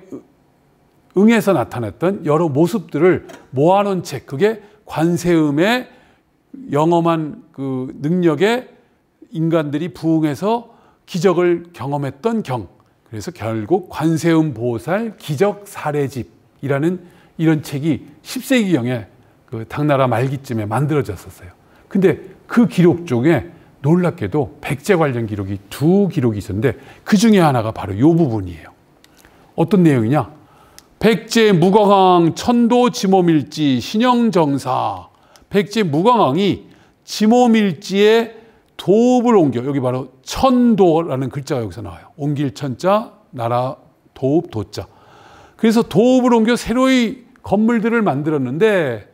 응해서 나타났던 여러 모습들을 모아놓은 책, 그게 관세음의 영험한 그 능력에 인간들이 부응해서 기적을 경험했던 경. 그래서 결국 관세음 보살 기적 사례집이라는 이런 책이 10세기경에 그 당나라 말기쯤에 만들어졌었어요. 근데 그 기록 중에 놀랍게도 백제 관련 기록이 2기록이 있었는데 그 중에 하나가 바로 이 부분이에요. 어떤 내용이냐? 백제 무광왕 천도 지모밀지 신영정사. 백제 무광왕이 지모밀지에 도읍을 옮겨, 여기 바로 천도라는 글자가 여기서 나와요. 옮길 천자, 나라 도읍 도자. 그래서 도읍을 옮겨 새로이 건물들을 만들었는데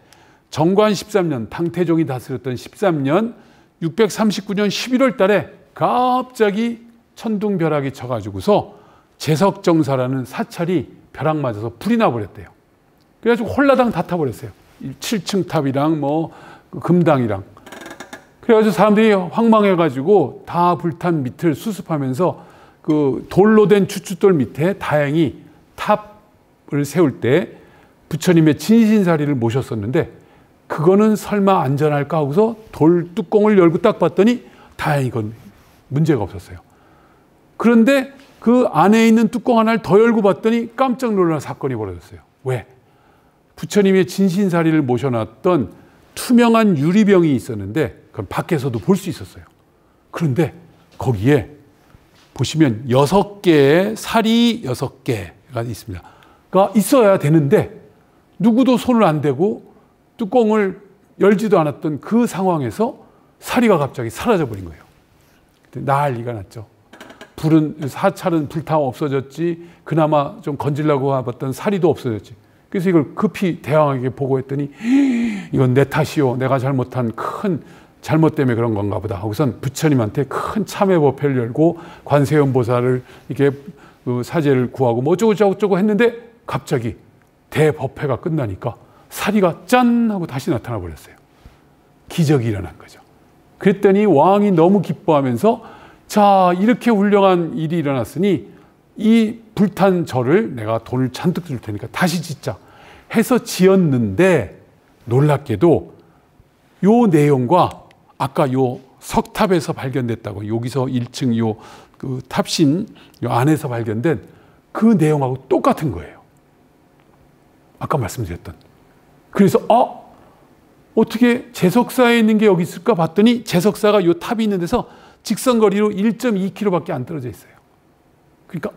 정관 13년, 당태종이 다스렸던 13년 639년 11월 달에 갑자기 천둥벼락이 쳐가지고서 제석정사라는 사찰이 벼락 맞아서 불이 나버렸대요. 그래가지고 홀라당 다 타버렸어요. 7층 탑이랑 뭐 금당이랑. 그래가지고 사람들이 황망해가지고 다 불탄 밑을 수습하면서 그 돌로 된 추춧돌 밑에 다행히 탑을 세울 때 부처님의 진신사리를 모셨었는데 그거는 설마 안전할까 하고서 돌 뚜껑을 열고 딱 봤더니 다행히 그건 문제가 없었어요. 그런데 그 안에 있는 뚜껑 하나를 더 열고 봤더니 깜짝 놀라는 사건이 벌어졌어요. 왜? 부처님의 진신사리를 모셔놨던 투명한 유리병이 있었는데 그건 밖에서도 볼 수 있었어요. 그런데 거기에 보시면 6개의 살이 6개가 있습니다. 가 있어야 되는데 누구도 손을 안 대고 뚜껑을 열지도 않았던 그 상황에서 사리가 갑자기 사라져버린 거예요. 난리가 났죠. 사찰은 불타 없어졌지, 그나마 좀 건질라고 해봤던 사리도 없어졌지. 그래서 이걸 급히 대왕에게 보고했더니 이건 내 탓이요, 내가 잘못한 큰 잘못 때문에 그런 건가 보다 하고선 부처님한테 큰 참회법회를 열고 관세음보살을 이렇게 사죄를 구하고 뭐 어쩌고 했는데 갑자기 대법회가 끝나니까 사리가 짠 하고 다시 나타나 버렸어요. 기적이 일어난 거죠. 그랬더니 왕이 너무 기뻐하면서 자, 이렇게 훌륭한 일이 일어났으니 이 불탄 절을 내가 돈을 잔뜩 줄 테니까 다시 짓자 해서 지었는데 놀랍게도 요 내용과 아까 요 석탑에서 발견됐다고 여기서 1층 요 그 탑신 요 안에서 발견된 그 내용하고 똑같은 거예요. 아까 말씀드렸던. 그래서 어떻게 제석사에 있는 게 여기 있을까 봤더니 제석사가 요 탑이 있는 데서 직선거리로 1.2km밖에 안 떨어져 있어요. 그러니까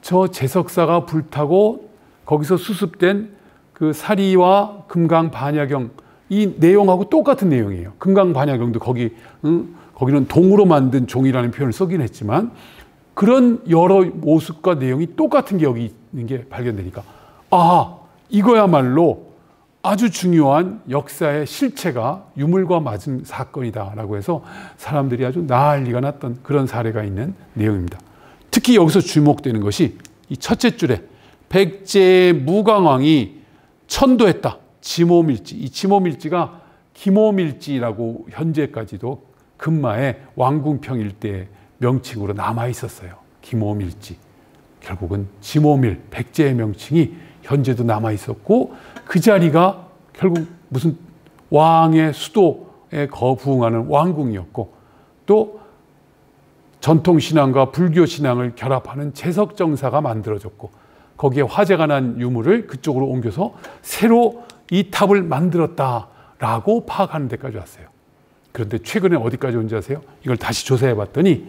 저 제석사가 불타고 거기서 수습된 그 사리와 금강반야경 이 내용하고 똑같은 내용이에요. 금강반야경도 거기는 동으로 만든 종이라는 표현을 쓰긴 했지만 그런 여러 모습과 내용이 똑같은 게 여기 있는 게 발견되니까 이거야말로 아주 중요한 역사의 실체가 유물과 맞은 사건이다라고 해서 사람들이 아주 난리가 났던 그런 사례가 있는 내용입니다. 특히 여기서 주목되는 것이 이 첫째 줄에 백제 무광왕이 천도했다. 지모밀지. 이 지모밀지가 기모밀지라고 현재까지도 금마의 왕궁평 일대의 명칭으로 남아 있었어요. 기모밀지. 결국은 지모밀, 백제의 명칭이 현재도 남아 있었고 그 자리가 결국 무슨 왕의 수도에 부응하는 왕궁이었고 또 전통신앙과 불교신앙을 결합하는 제석정사가 만들어졌고 거기에 화재가 난 유물을 그쪽으로 옮겨서 새로 이 탑을 만들었다라고 파악하는 데까지 왔어요. 그런데 최근에 어디까지 온지 아세요? 이걸 다시 조사해 봤더니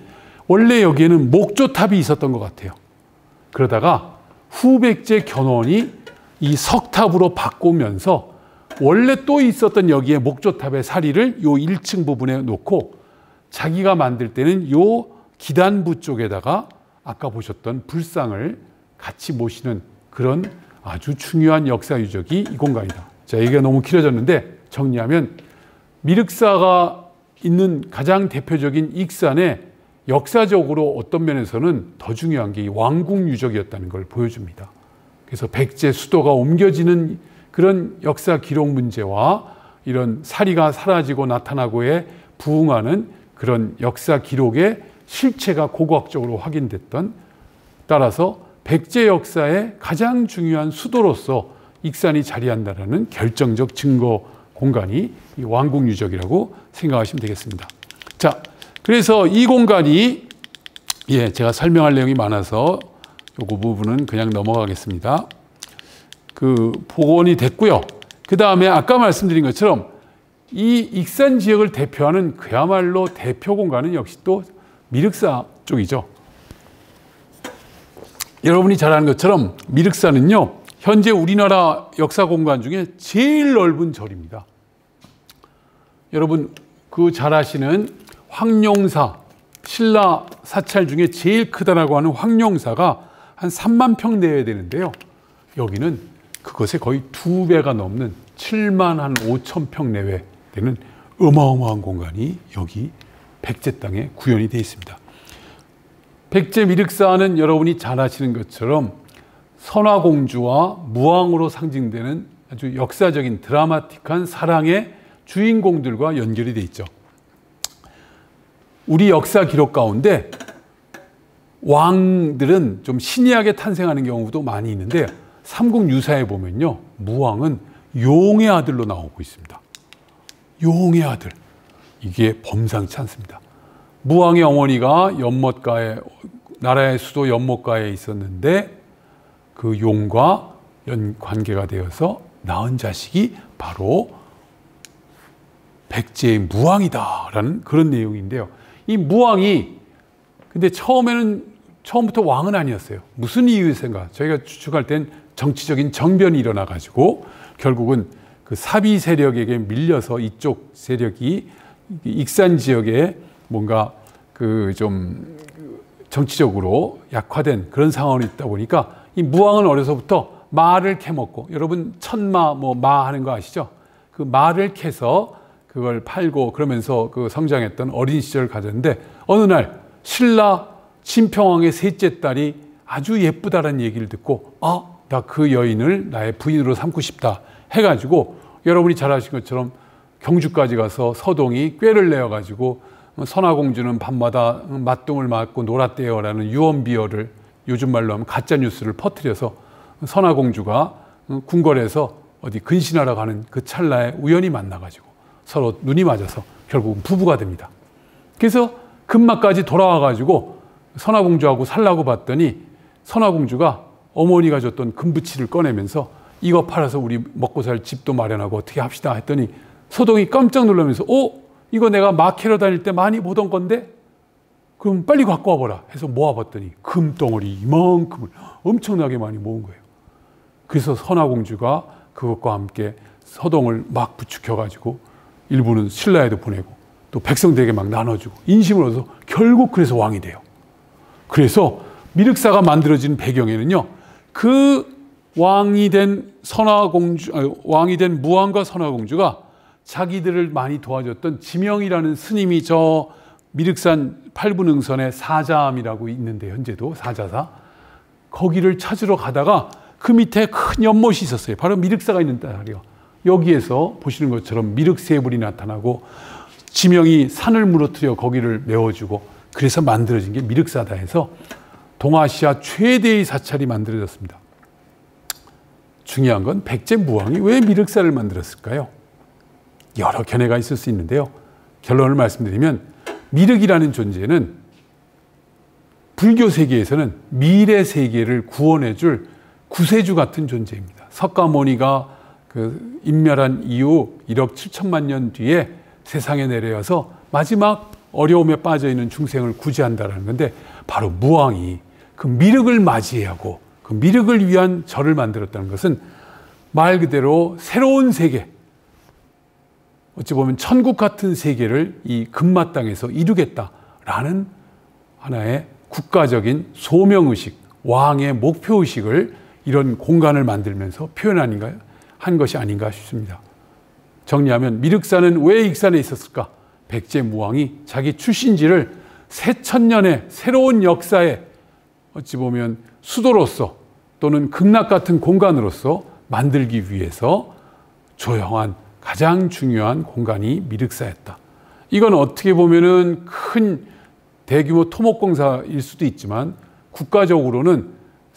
원래 여기에는 목조탑이 있었던 것 같아요. 그러다가 후백제 견훤이 이 석탑으로 바꾸면서 원래 또 있었던 여기에 목조탑의 사리를 요 1층 부분에 놓고 자기가 만들 때는 요 기단부 쪽에다가 아까 보셨던 불상을 같이 모시는 그런 아주 중요한 역사 유적이 이 공간이다. 자, 얘기가 너무 길어졌는데 정리하면 미륵사가 있는 가장 대표적인 익산에 역사적으로 어떤 면에서는 더 중요한 게 이 왕궁 유적이었다는 걸 보여줍니다. 그래서 백제 수도가 옮겨지는 그런 역사 기록 문제와 이런 사리가 사라지고 나타나고에 부응하는 그런 역사 기록의 실체가 고고학적으로 확인됐던, 따라서 백제 역사의 가장 중요한 수도로서 익산이 자리한다는 결정적 증거 공간이 이 왕궁유적이라고 생각하시면 되겠습니다. 자, 그래서 이 공간이 제가 설명할 내용이 많아서 요거 부분은 그냥 넘어가겠습니다. 복원이 됐고요. 그 다음에 아까 말씀드린 것처럼 이 익산 지역을 대표하는 그야말로 대표 공간은 역시 또 미륵사 쪽이죠. 여러분이 잘 아는 것처럼 미륵사는요, 현재 우리나라 역사 공간 중에 제일 넓은 절입니다. 여러분 잘 아시는 황룡사, 신라 사찰 중에 제일 크다라고 하는 황룡사가 한 3만 평 내외 되는데요. 여기는 그것의 거의 2배가 넘는 7만 한 5천 평 내외 되는 어마어마한 공간이 여기 백제 땅에 구현이 되어 있습니다. 백제 미륵사는 여러분이 잘 아시는 것처럼 선화공주와 무왕으로 상징되는 아주 역사적인 드라마틱한 사랑의 주인공들과 연결이 되어 있죠. 우리 역사 기록 가운데 왕들은 좀 신이하게 탄생하는 경우도 많이 있는데 삼국유사에 보면요, 무왕은 용의 아들로 나오고 있습니다. 용의 아들. 이게 범상치 않습니다. 무왕의 어머니가 연못가에, 나라의 수도 연못가에 있었는데 그 용과 관계가 되어서 낳은 자식이 바로 백제의 무왕이다라는 그런 내용인데요. 이 무왕이 근데 처음부터 왕은 아니었어요. 무슨 이유에서인가? 저희가 추측할 땐 정치적인 정변이 일어나 가지고 결국은 그 사비 세력에게 밀려서 이쪽 세력이 익산 지역에 뭔가 좀 정치적으로 약화된 그런 상황이 있다 보니까 이 무왕은 어려서부터 말을 캐먹고, 여러분 천마 마 하는 거 아시죠? 그 말을 캐서 그걸 팔고 그러면서 성장했던 어린 시절을 가졌는데 어느 날 신라 진평왕의 셋째 딸이 아주 예쁘다라는 얘기를 듣고 나 그 여인을 나의 부인으로 삼고 싶다 해가지고 여러분이 잘 아신 것처럼 경주까지 가서 서동이 꾀를 내어가지고 선화공주는 밤마다 맞동을 맞고 놀았대요라는 유언비어를 요즘 말로 하면 가짜뉴스를 퍼뜨려서 선화공주가 궁궐에서 어디 근신하러 가는 그 찰나에 우연히 만나가지고 서로 눈이 맞아서 결국은 부부가 됩니다. 그래서 금마까지 돌아와가지고 선화공주하고 살라고 봤더니 선화공주가 어머니가 줬던 금부치를 꺼내면서 이거 팔아서 우리 먹고 살 집도 마련하고 어떻게 합시다 했더니 서동이 깜짝 놀라면서 이거 내가 마캐러 다닐 때 많이 보던 건데 그럼 빨리 갖고 와보라 해서 모아봤더니 금덩어리 이만큼을 엄청나게 많이 모은 거예요. 그래서 선화공주가 그것과 함께 서동을 막 부추겨가지고 일부는 신라에도 보내고 또 백성들에게 막 나눠주고 인심을 얻어서 결국 그래서 왕이 돼요. 그래서 미륵사가 만들어진 배경에는요, 그 왕이 된 무왕과 선화공주가 자기들을 많이 도와줬던 지명이라는 스님이 저 미륵산 팔분응선의 사자암이라고 있는데 현재도 사자사, 거기를 찾으러 가다가 그 밑에 큰 연못이 있었어요. 바로 미륵사가 있는 자리가. 여기에서 보시는 것처럼 미륵세불이 나타나고 지명이 산을 무너뜨려 거기를 메워주고 그래서 만들어진 게 미륵사다 해서 동아시아 최대의 사찰이 만들어졌습니다. 중요한 건 백제 무왕이 왜 미륵사를 만들었을까요? 여러 견해가 있을 수 있는데요. 결론을 말씀드리면 미륵이라는 존재는 불교 세계에서는 미래 세계를 구원해 줄 구세주 같은 존재입니다. 석가모니가 인멸한 이후 1억 7천만 년 뒤에 세상에 내려와서 마지막 어려움에 빠져있는 중생을 구제한다는 건데 바로 무왕이 그 미륵을 맞이하고 그 미륵을 위한 절을 만들었다는 것은 말 그대로 새로운 세계, 어찌 보면 천국 같은 세계를 이 금마 땅에서 이루겠다라는 하나의 국가적인 소명의식, 왕의 목표의식을 이런 공간을 만들면서 한 것이 아닌가 싶습니다. 정리하면 미륵사는 왜 익산에 있었을까? 백제 무왕이 자기 출신지를 새천년의 새로운 역사의 어찌 보면 수도로서 또는 극락 같은 공간으로서 만들기 위해서 조성한 가장 중요한 공간이 미륵사였다. 이건 어떻게 보면은 큰 대규모 토목공사일 수도 있지만 국가적으로는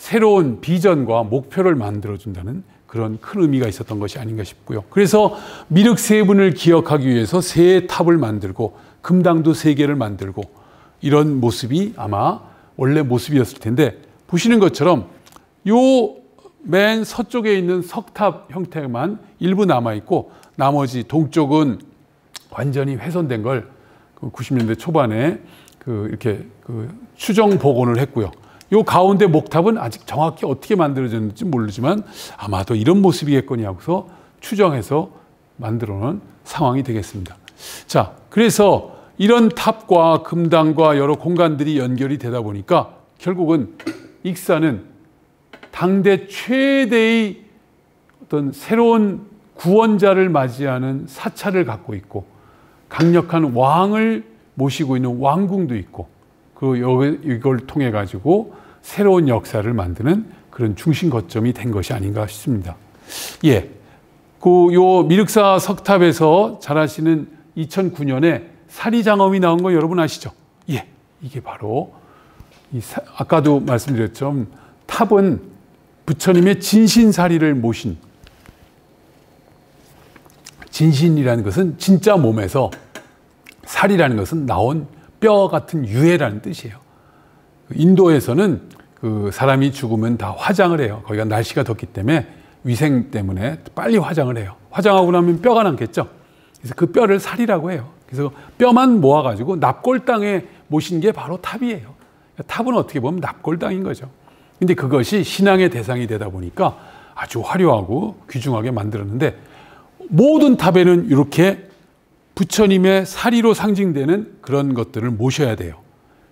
새로운 비전과 목표를 만들어준다는 그런 큰 의미가 있었던 것이 아닌가 싶고요. 그래서 미륵 세 분을 기억하기 위해서 세 탑을 만들고 금당도 세 개를 만들고 이런 모습이 아마 원래 모습이었을 텐데, 보시는 것처럼 요 맨 서쪽에 있는 석탑 형태만 일부 남아있고 나머지 동쪽은 완전히 훼손된 걸 90년대 초반에 이렇게 추정 복원을 했고요. 요 가운데 목탑은 아직 정확히 어떻게 만들어졌는지 모르지만 아마도 이런 모습이겠거니 하고서 추정해서 만들어 놓은 상황이 되겠습니다. 자, 그래서 이런 탑과 금당과 여러 공간들이 연결이 되다 보니까 결국은 익산은 당대 최대의 어떤 새로운 구원자를 맞이하는 사찰을 갖고 있고 강력한 왕을 모시고 있는 왕궁도 있고, 이걸 통해 가지고 새로운 역사를 만드는 그런 중심 거점이 된 것이 아닌가 싶습니다. 예, 요 미륵사 석탑에서 잘 아시는 2009년에 사리장엄이 나온 거 여러분 아시죠? 예, 이게 바로 아까도 말씀드렸죠. 탑은 부처님의 진신사리를 모신, 진신이라는 것은 진짜 몸에서, 살이라는 것은 나온 뼈 같은 유해라는 뜻이에요. 인도에서는 사람이 죽으면 다 화장을 해요. 거기가 날씨가 덥기 때문에 위생 때문에 빨리 화장을 해요. 화장하고 나면 뼈가 남겠죠. 그래서 그 뼈를 살이라고 해요. 그래서 뼈만 모아가지고 납골당에 모신 게 바로 탑이에요. 탑은 어떻게 보면 납골당인 거죠. 근데 그것이 신앙의 대상이 되다 보니까 아주 화려하고 귀중하게 만들었는데, 모든 탑에는 이렇게 부처님의 사리로 상징되는 그런 것들을 모셔야 돼요.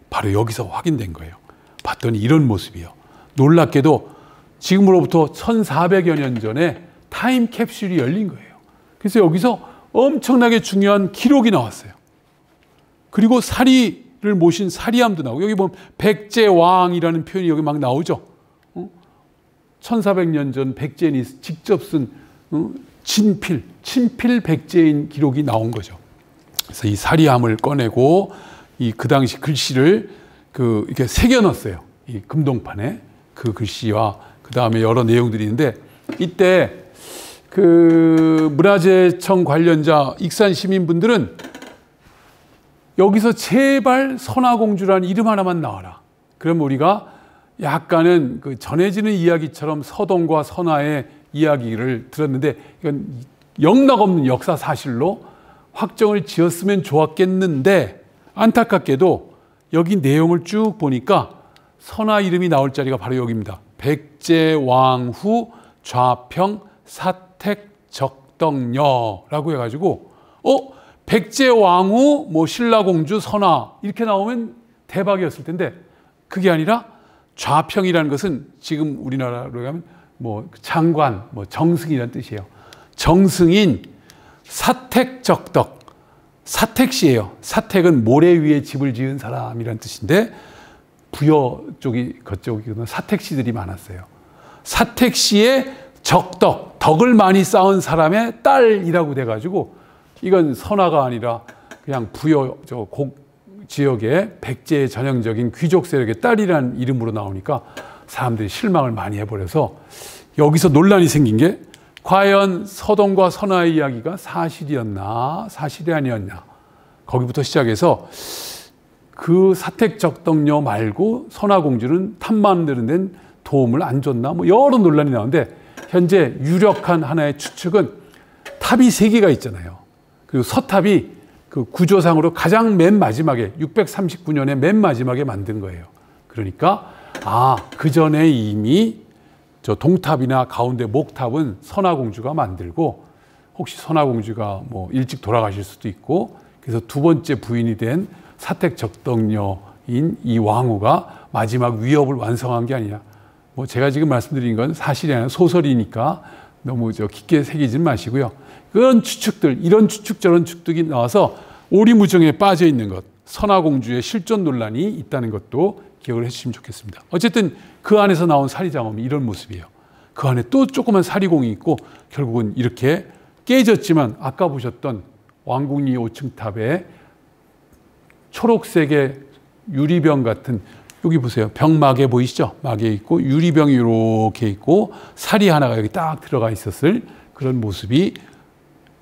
바로 여기서 확인된 거예요. 봤더니 이런 모습이요. 놀랍게도 지금으로부터 1400여 년 전에 타임 캡슐이 열린 거예요. 그래서 여기서 엄청나게 중요한 기록이 나왔어요. 그리고 사리를 모신 사리함도 나오고, 여기 보면 백제왕이라는 표현이 여기 막 나오죠. 1400년 전 백제인이 직접 쓴 친필 백제인 기록이 나온 거죠. 그래서 이 사리함을 꺼내고 그 당시 글씨를 이렇게 새겨 넣었어요. 이 금동판에 그 글씨와 그 다음에 여러 내용들이 있는데, 이때 문화재청 관련자 익산 시민분들은 여기서 제발 선화공주라는 이름 하나만 나와라. 그럼 우리가 약간은 전해지는 이야기처럼 서동과 선화의 이야기를 들었는데, 이건 영락없는 역사 사실로 확정을 지었으면 좋았겠는데, 안타깝게도 여기 내용을 쭉 보니까 선화 이름이 나올 자리가 바로 여기입니다. 백제왕후 좌평 사택적덕녀라고 해가지고 백제왕후 신라공주 선화 이렇게 나오면 대박이었을 텐데, 그게 아니라 좌평이라는 것은 지금 우리나라로 가면 장관, 정승이라는 뜻이에요. 정승인 사택적덕, 사택시예요. 사택은 모래 위에 집을 지은 사람이라는 뜻인데, 부여 쪽이 그쪽이거든요. 사택시들이 많았어요. 사택시의 적덕, 덕을 많이 쌓은 사람의 딸이라고 돼가지고, 이건 선화가 아니라 그냥 부여 지역의 백제의 전형적인 귀족 세력의 딸이라는 이름으로 나오니까 사람들이 실망을 많이 해버려서 여기서 논란이 생긴 게, 과연 서동과 선화의 이야기가 사실이었나 사실이 아니었냐, 거기부터 시작해서 그 사택적덕녀 말고 선화공주는 탑 만드는 데는 도움을 안 줬나, 여러 논란이 나오는데, 현재 유력한 하나의 추측은 탑이 3개가 있잖아요. 그리고 서탑이 구조상으로 가장 맨 마지막에 639년에 맨 마지막에 만든 거예요. 그러니까 그 전에 이미 저 동탑이나 가운데 목탑은 선화공주가 만들고, 혹시 선화공주가 일찍 돌아가실 수도 있고, 그래서 두 번째 부인이 된 사택적덕녀인 이 왕후가 마지막 위협을 완성한 게 아니냐. 제가 지금 말씀드린 건 사실이 아니라 소설이니까 너무 깊게 새기지 마시고요. 그런 추측들, 이런 추측 저런 추측이 나와서 오리무중에 빠져 있는 것, 선화공주의 실존 논란이 있다는 것도 기억을 해주시면 좋겠습니다. 어쨌든 그 안에서 나온 사리장엄이 이런 모습이에요. 그 안에 또 조그만 사리공이 있고, 결국은 이렇게 깨졌지만 아까 보셨던 왕궁리 5층 탑에 초록색의 유리병 같은 여기 보세요. 병막에 보이시죠? 막에 있고 유리병이 이렇게 있고 살이 하나가 여기 딱 들어가 있었을 그런 모습이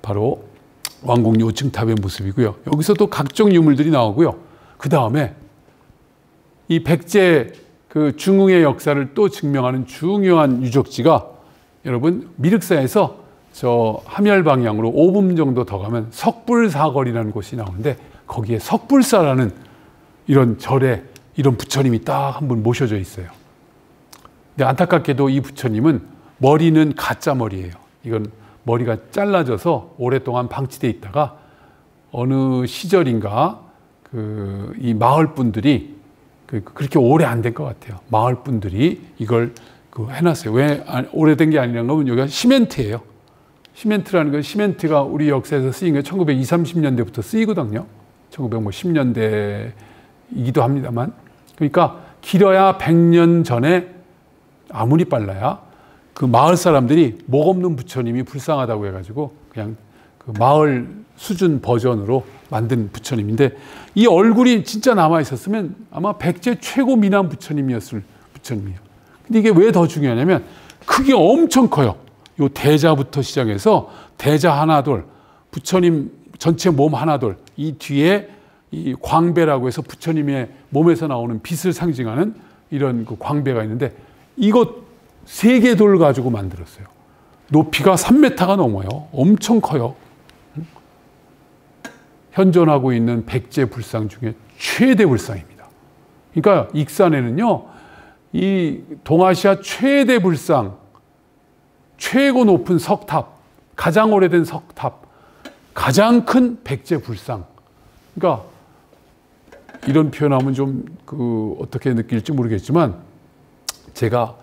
바로 왕궁 요층탑의 모습이고요. 여기서 또 각종 유물들이 나오고요. 그 다음에 이 백제 그 중흥의 역사를 또 증명하는 중요한 유적지가 여러분 미륵사에서 저 함열 방향으로 5분 정도 더 가면 석불사거리라는 곳이 나오는데 거기에 석불사라는 이런 절에 이런 부처님이 딱 한 분 모셔져 있어요. 근데 안타깝게도 이 부처님은 머리는 가짜 머리예요. 이건 머리가 잘라져서 오랫동안 방치되어 있다가 어느 시절인가 이 마을 분들이 그렇게 오래 안 된 것 같아요. 마을 분들이 이걸 해놨어요. 왜 오래된 게 아니라는 건 여기가 시멘트예요. 시멘트라는 건 시멘트가 우리 역사에서 쓰인 게 1920, 30년대부터 쓰이거든요. 1910년대이기도 합니다만. 그러니까 길어야 100년 전에 아무리 빨라야 그 마을 사람들이 목 없는 부처님이 불쌍하다고 해가지고 그냥 그 마을 수준 버전으로 만든 부처님인데 이 얼굴이 진짜 남아 있었으면 아마 백제 최고 미남 부처님이었을 부처님이에요. 근데 이게 왜 더 중요하냐면 크기가 엄청 커요. 요 대자부터 시작해서 대자 하나돌, 부처님 전체 몸 하나돌, 이 뒤에 이 광배라고 해서 부처님의 몸에서 나오는 빛을 상징하는 이런 그 광배가 있는데 이것 3개 돌 가지고 만들었어요. 높이가 3m가 넘어요. 엄청 커요. 현존하고 있는 백제 불상 중에 최대 불상입니다. 그러니까 익산에는요, 이 동아시아 최대 불상, 최고 높은 석탑, 가장 오래된 석탑, 가장 큰 백제 불상. 그러니까 이런 표현하면 좀 어떻게 느낄지 모르겠지만 제가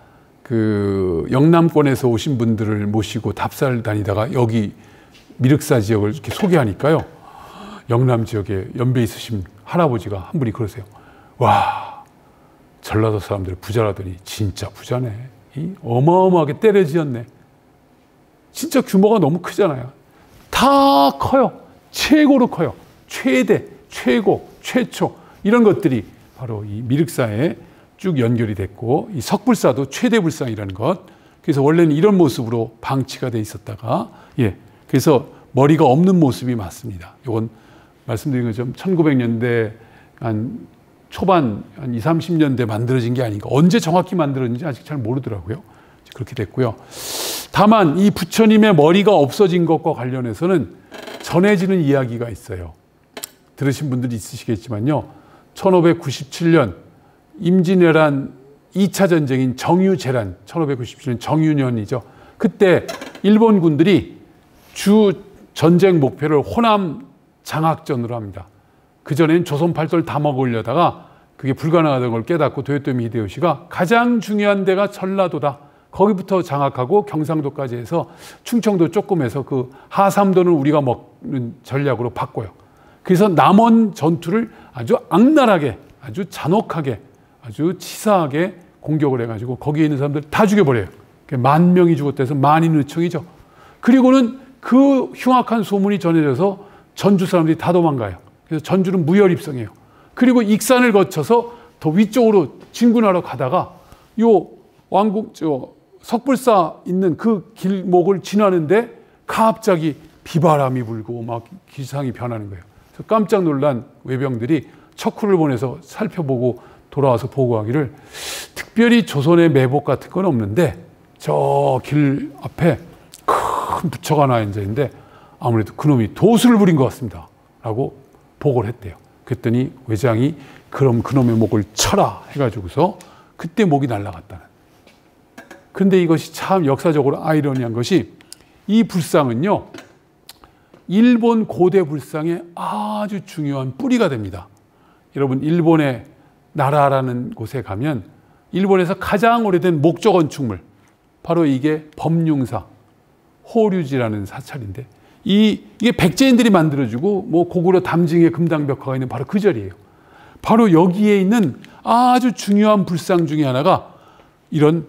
영남권에서 오신 분들을 모시고 답사를 다니다가 여기 미륵사 지역을 이렇게 소개하니까요. 영남 지역에 연배 있으신 할아버지가 한 분이 그러세요. 와, 전라도 사람들 부자라더니 진짜 부자네. 어마어마하게 때려지었네. 진짜 규모가 너무 크잖아요. 다 커요. 최고로 커요. 최대, 최고, 최초 이런 것들이 바로 이 미륵사에 쭉 연결이 됐고 이 석불사도 최대 불상이라는 것. 그래서 원래는 이런 모습으로 방치가 돼 있었다가 그래서 머리가 없는 모습이 맞습니다. 이건 말씀드린 것처럼 1900년대 한 초반 한 20, 30년대 만들어진 게 아닌가. 언제 정확히 만들어진지 아직 잘 모르더라고요. 그렇게 됐고요. 다만 이 부처님의 머리가 없어진 것과 관련해서는 전해지는 이야기가 있어요. 들으신 분들이 있으시겠지만요. 1597년 임진왜란 2차 전쟁인 정유재란, 1597년 정유년이죠. 그때 일본 군들이 주 전쟁 목표를 호남 장악전으로 합니다. 그전엔 조선 팔도를 다 먹으려다가 그게 불가능하다는 걸 깨닫고 도요토미 히데요시가 가장 중요한 데가 전라도다. 거기부터 장악하고 경상도까지 해서 충청도 조금 해서 그 하삼도는 우리가 먹는 전략으로 바꿔요. 그래서 남원 전투를 아주 악랄하게, 아주 잔혹하게, 아주 치사하게 공격을 해가지고 거기에 있는 사람들 다 죽여버려요. 10,000명이 죽었다 해서 만인의총이죠. 그리고는 그 흉악한 소문이 전해져서 전주 사람들이 다 도망가요. 그래서 전주는 무혈입성이에요. 그리고 익산을 거쳐서 더 위쪽으로 진군하러 가다가 요 왕궁, 석불사 있는 그 길목을 지나는데 갑자기 비바람이 불고 막 기상이 변하는 거예요. 그래서 깜짝 놀란 외병들이 척후를 보내서 살펴보고 돌아와서 보고하기를 특별히 조선의 매복 같은 건 없는데 저 길 앞에 큰 부처가 하나 앉아 있는데 아무래도 그놈이 도수를 부린 것 같습니다. 라고 보고를 했대요. 그랬더니 외장이 그럼 그놈의 목을 쳐라 해가지고서 그때 목이 날아갔다는. 그런데 이것이 참 역사적으로 아이러니한 것이 이 불상은요. 일본 고대 불상의 아주 중요한 뿌리가 됩니다. 여러분 일본의 나라라는 곳에 가면 일본에서 가장 오래된 목조 건축물 바로 이게 법융사 호류지라는 사찰인데 이게 백제인들이 만들어주고 뭐 고구려 담징의 금당벽화가 있는 바로 그 자리예요. 바로 여기에 있는 아주 중요한 불상 중에 하나가 이런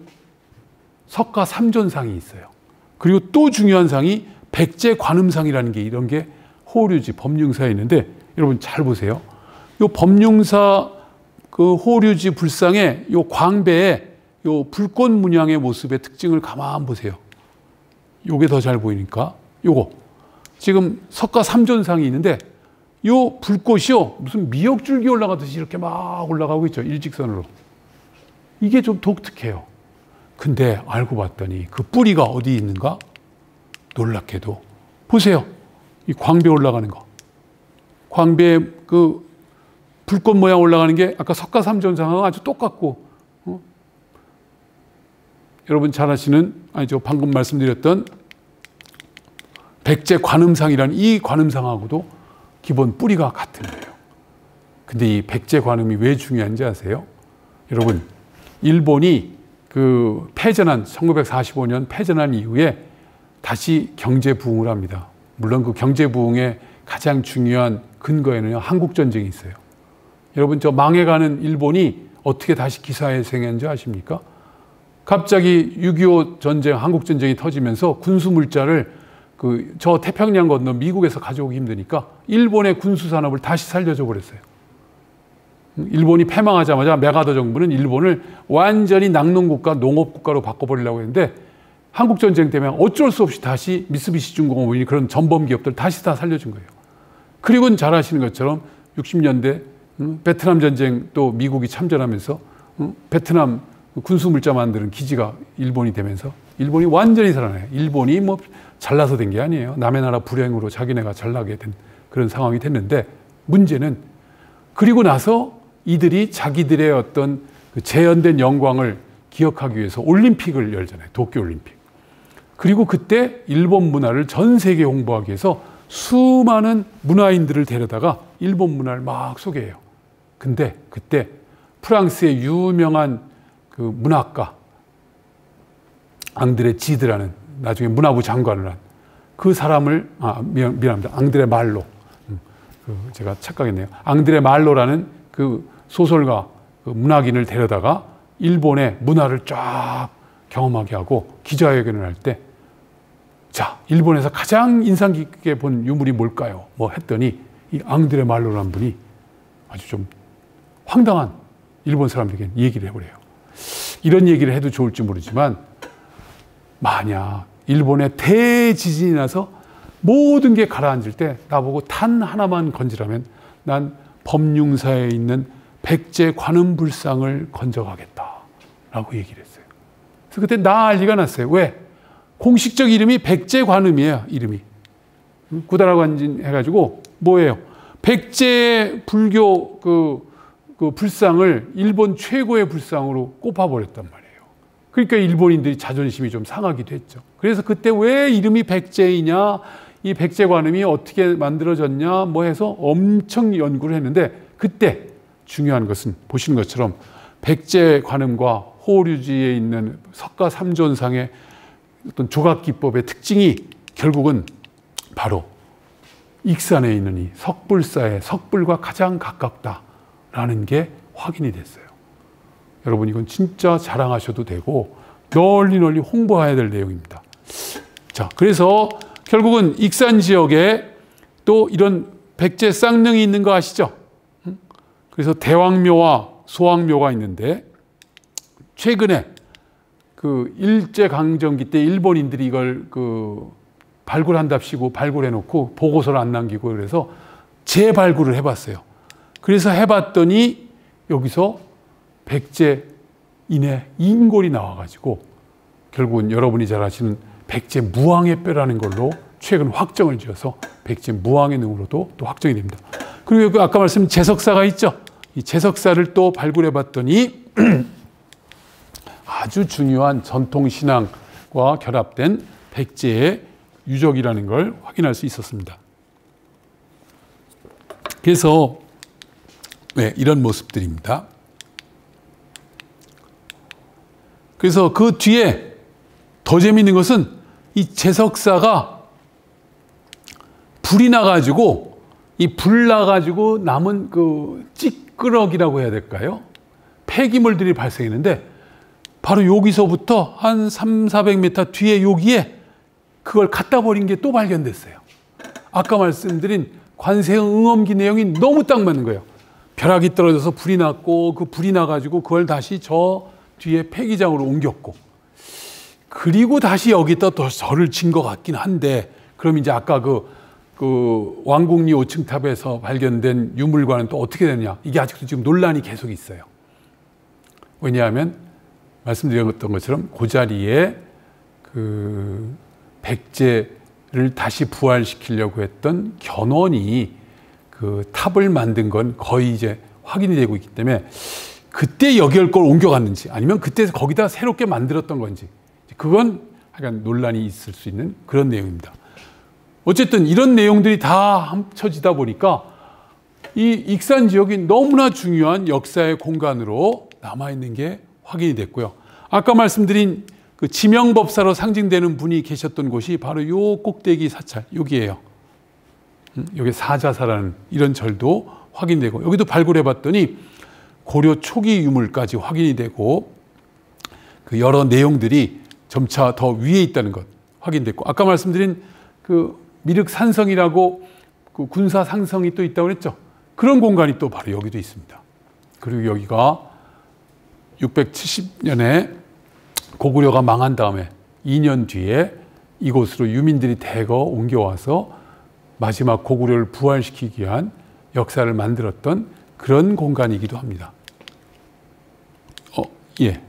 석가 삼존상이 있어요. 그리고 또 중요한 상이 백제 관음상이라는 게 이런 게 호류지 법융사에 있는데 여러분 잘 보세요. 이 법융사 그 호류지 불상의 요 광배의 요 불꽃 문양의 모습의 특징을 가만 보세요. 요게 더 잘 보이니까 요거 지금 석가 삼존상이 있는데 요 불꽃이요 무슨 미역줄기 올라가듯이 이렇게 막 올라가고 있죠. 일직선으로. 이게 좀 독특해요. 근데 알고 봤더니 그 뿌리가 어디 있는가? 놀랍게도 보세요. 이 광배 올라가는 거. 광배 그 불꽃 모양 올라가는 게 아까 석가삼존상하고 아주 똑같고, 여러분 잘 아시는, 아니죠, 방금 말씀드렸던 백제 관음상이라는 이 관음상하고도 기본 뿌리가 같은 거예요. 근데 이 백제 관음이 왜 중요한지 아세요? 여러분, 일본이 그 패전한 1945년 패전한 이후에 다시 경제 부흥을 합니다. 물론 그 경제 부흥의 가장 중요한 근거에는 한국 전쟁이 있어요. 여러분, 저 망해가는 일본이 어떻게 다시 기사회생했는지 아십니까? 갑자기 6.25 전쟁, 한국 전쟁이 터지면서 군수 물자를 저 태평양 건너 미국에서 가져오기 힘드니까 일본의 군수 산업을 다시 살려줘 버렸어요. 일본이 패망하자마자 메가더 정부는 일본을 완전히 낙농국가, 농업국가로 바꿔버리려고 했는데 한국 전쟁 때문에 어쩔 수 없이 다시 미쓰비시 중공업이 그런 전범 기업들 다시 다 살려준 거예요. 그리고는 잘 아시는 것처럼 60년대 베트남 전쟁 또 미국이 참전하면서 베트남 군수 물자 만드는 기지가 일본이 되면서 일본이 완전히 살아나요. 일본이 뭐 잘나서 된 게 아니에요. 남의 나라 불행으로 자기네가 잘나게 된 그런 상황이 됐는데, 문제는 그리고 나서 이들이 자기들의 어떤 그 재현된 영광을 기억하기 위해서 올림픽을 열잖아요. 도쿄올림픽. 그리고 그때 일본 문화를 전 세계에 홍보하기 위해서 수많은 문화인들을 데려다가 일본 문화를 막 소개해요. 근데 그때 프랑스의 유명한 그 문학가 앙드레 지드라는, 나중에 문화부 장관을 한 그 사람을, 미안합니다. 앙드레 말로. 제가 착각했네요. 앙드레 말로라는 그 소설가, 그 문학인을 데려다가 일본의 문화를 쫙 경험하게 하고 기자회견을 할 때, 자, 일본에서 가장 인상 깊게 본 유물이 뭘까요? 뭐 했더니 이 앙드레 말로라는 분이 아주 좀 황당한 일본 사람들에게 얘기를 해버려요. 이런 얘기를 해도 좋을지 모르지만, 만약 일본에 대지진이 나서 모든 게 가라앉을 때 나보고 단 하나만 건지라면 난 범융사에 있는 백제 관음불상을 건져가겠다라고 얘기를 했어요. 그래서 그때 난리가 났어요. 왜? 공식적 이름이 백제 관음이에요. 이름이 구다라관진 해가지고 뭐예요? 백제 불교 그 불상을 일본 최고의 불상으로 꼽아버렸단 말이에요. 그러니까 일본인들이 자존심이 좀 상하기도 했죠. 그래서 그때 왜 이름이 백제이냐, 이 백제 관음이 어떻게 만들어졌냐 뭐 해서 엄청 연구를 했는데, 그때 중요한 것은 보시는 것처럼 백제 관음과 호류지에 있는 석가 삼존상의 어떤 조각 기법의 특징이 결국은 바로 익산에 있는 이 석불사의 석불과 가장 가깝다라는 게 확인이 됐어요. 여러분, 이건 진짜 자랑하셔도 되고 널리 홍보해야 될 내용입니다. 자, 그래서 결국은 익산 지역에 또 이런 백제 쌍릉이 있는 거 아시죠? 그래서 대왕묘와 소왕묘가 있는데, 최근에 그 일제강점기 때 일본인들이 이걸 발굴한답시고 발굴해놓고 보고서를 안 남기고 그래서 재발굴을 해봤어요. 그래서 해봤더니 여기서 백제인의 인골이 나와가지고 결국은 여러분이 잘 아시는 백제 무왕의 뼈라는 걸로 최근 확정을 지어서 백제 무왕의 능으로도 또 확정이 됩니다. 그리고 그 아까 말씀 제석사가 있죠. 이 제석사를 또 발굴해봤더니 아주 중요한 전통신앙과 결합된 백제의 유적이라는 걸 확인할 수 있었습니다. 그래서 이런 모습들입니다. 그래서 그 뒤에 더 재미있는 것은 이 제석사가 불이 나가지고, 이 불 나가지고 남은 그 찌끄러기라고 해야 될까요? 폐기물들이 발생했는데, 바로 여기서부터 한 300-400m 뒤에 여기에 그걸 갖다 버린 게 또 발견됐어요. 아까 말씀드린 관세음 응엄기 내용이 너무 딱 맞는 거예요. 벼락이 떨어져서 불이 났고 그 불이 나가지고 그걸 다시 저 뒤에 폐기장으로 옮겼고 그리고 다시 여기다 또 절을 진 것 같긴 한데 그럼 이제 아까 그 왕궁리 5층 탑에서 발견된 유물과는 또 어떻게 되느냐 이게 아직도 지금 논란이 계속 있어요. 왜냐하면 말씀드렸던 것처럼 그 자리에 그 백제를 다시 부활시키려고 했던 견훤이 그 탑을 만든 건 거의 이제 확인이 되고 있기 때문에 그때 여기를 걸 옮겨갔는지 아니면 그때 거기다 새롭게 만들었던 건지 그건 약간 논란이 있을 수 있는 그런 내용입니다. 어쨌든 이런 내용들이 다 합쳐지다 보니까 이 익산 지역이 너무나 중요한 역사의 공간으로 남아있는 게 확인이 됐고요. 아까 말씀드린 그 지명법사로 상징되는 분이 계셨던 곳이 바로 요 꼭대기 사찰, 여기예요. 여기 사자사라는 이런 절도 확인되고 여기도 발굴해 봤더니 고려 초기 유물까지 확인이 되고 그 여러 내용들이 점차 더 위에 있다는 것 확인됐고 아까 말씀드린 그 미륵산성이라고 그 군사 상성이 또 있다고 그랬죠. 그런 공간이 또 바로 여기도 있습니다. 그리고 여기가 670년에 고구려가 망한 다음에 2년 뒤에 이곳으로 유민들이 대거 옮겨와서 마지막 고구려를 부활시키기 위한 역사를 만들었던 그런 공간이기도 합니다. 예.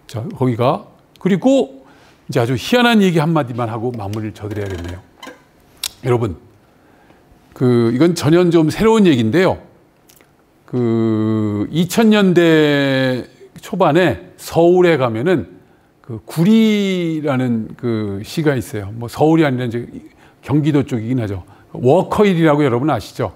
자, 거기가 그리고 이제 아주 희한한 얘기 한마디만 하고 마무리를 져드려야겠네요. 여러분, 이건 전혀 좀 새로운 얘기인데요. 2000년대 초반에 서울에 가면은 그 구리라는 그 시가 있어요. 뭐 서울이 아니라 이제 경기도 쪽이긴 하죠. 워커힐이라고 여러분 아시죠?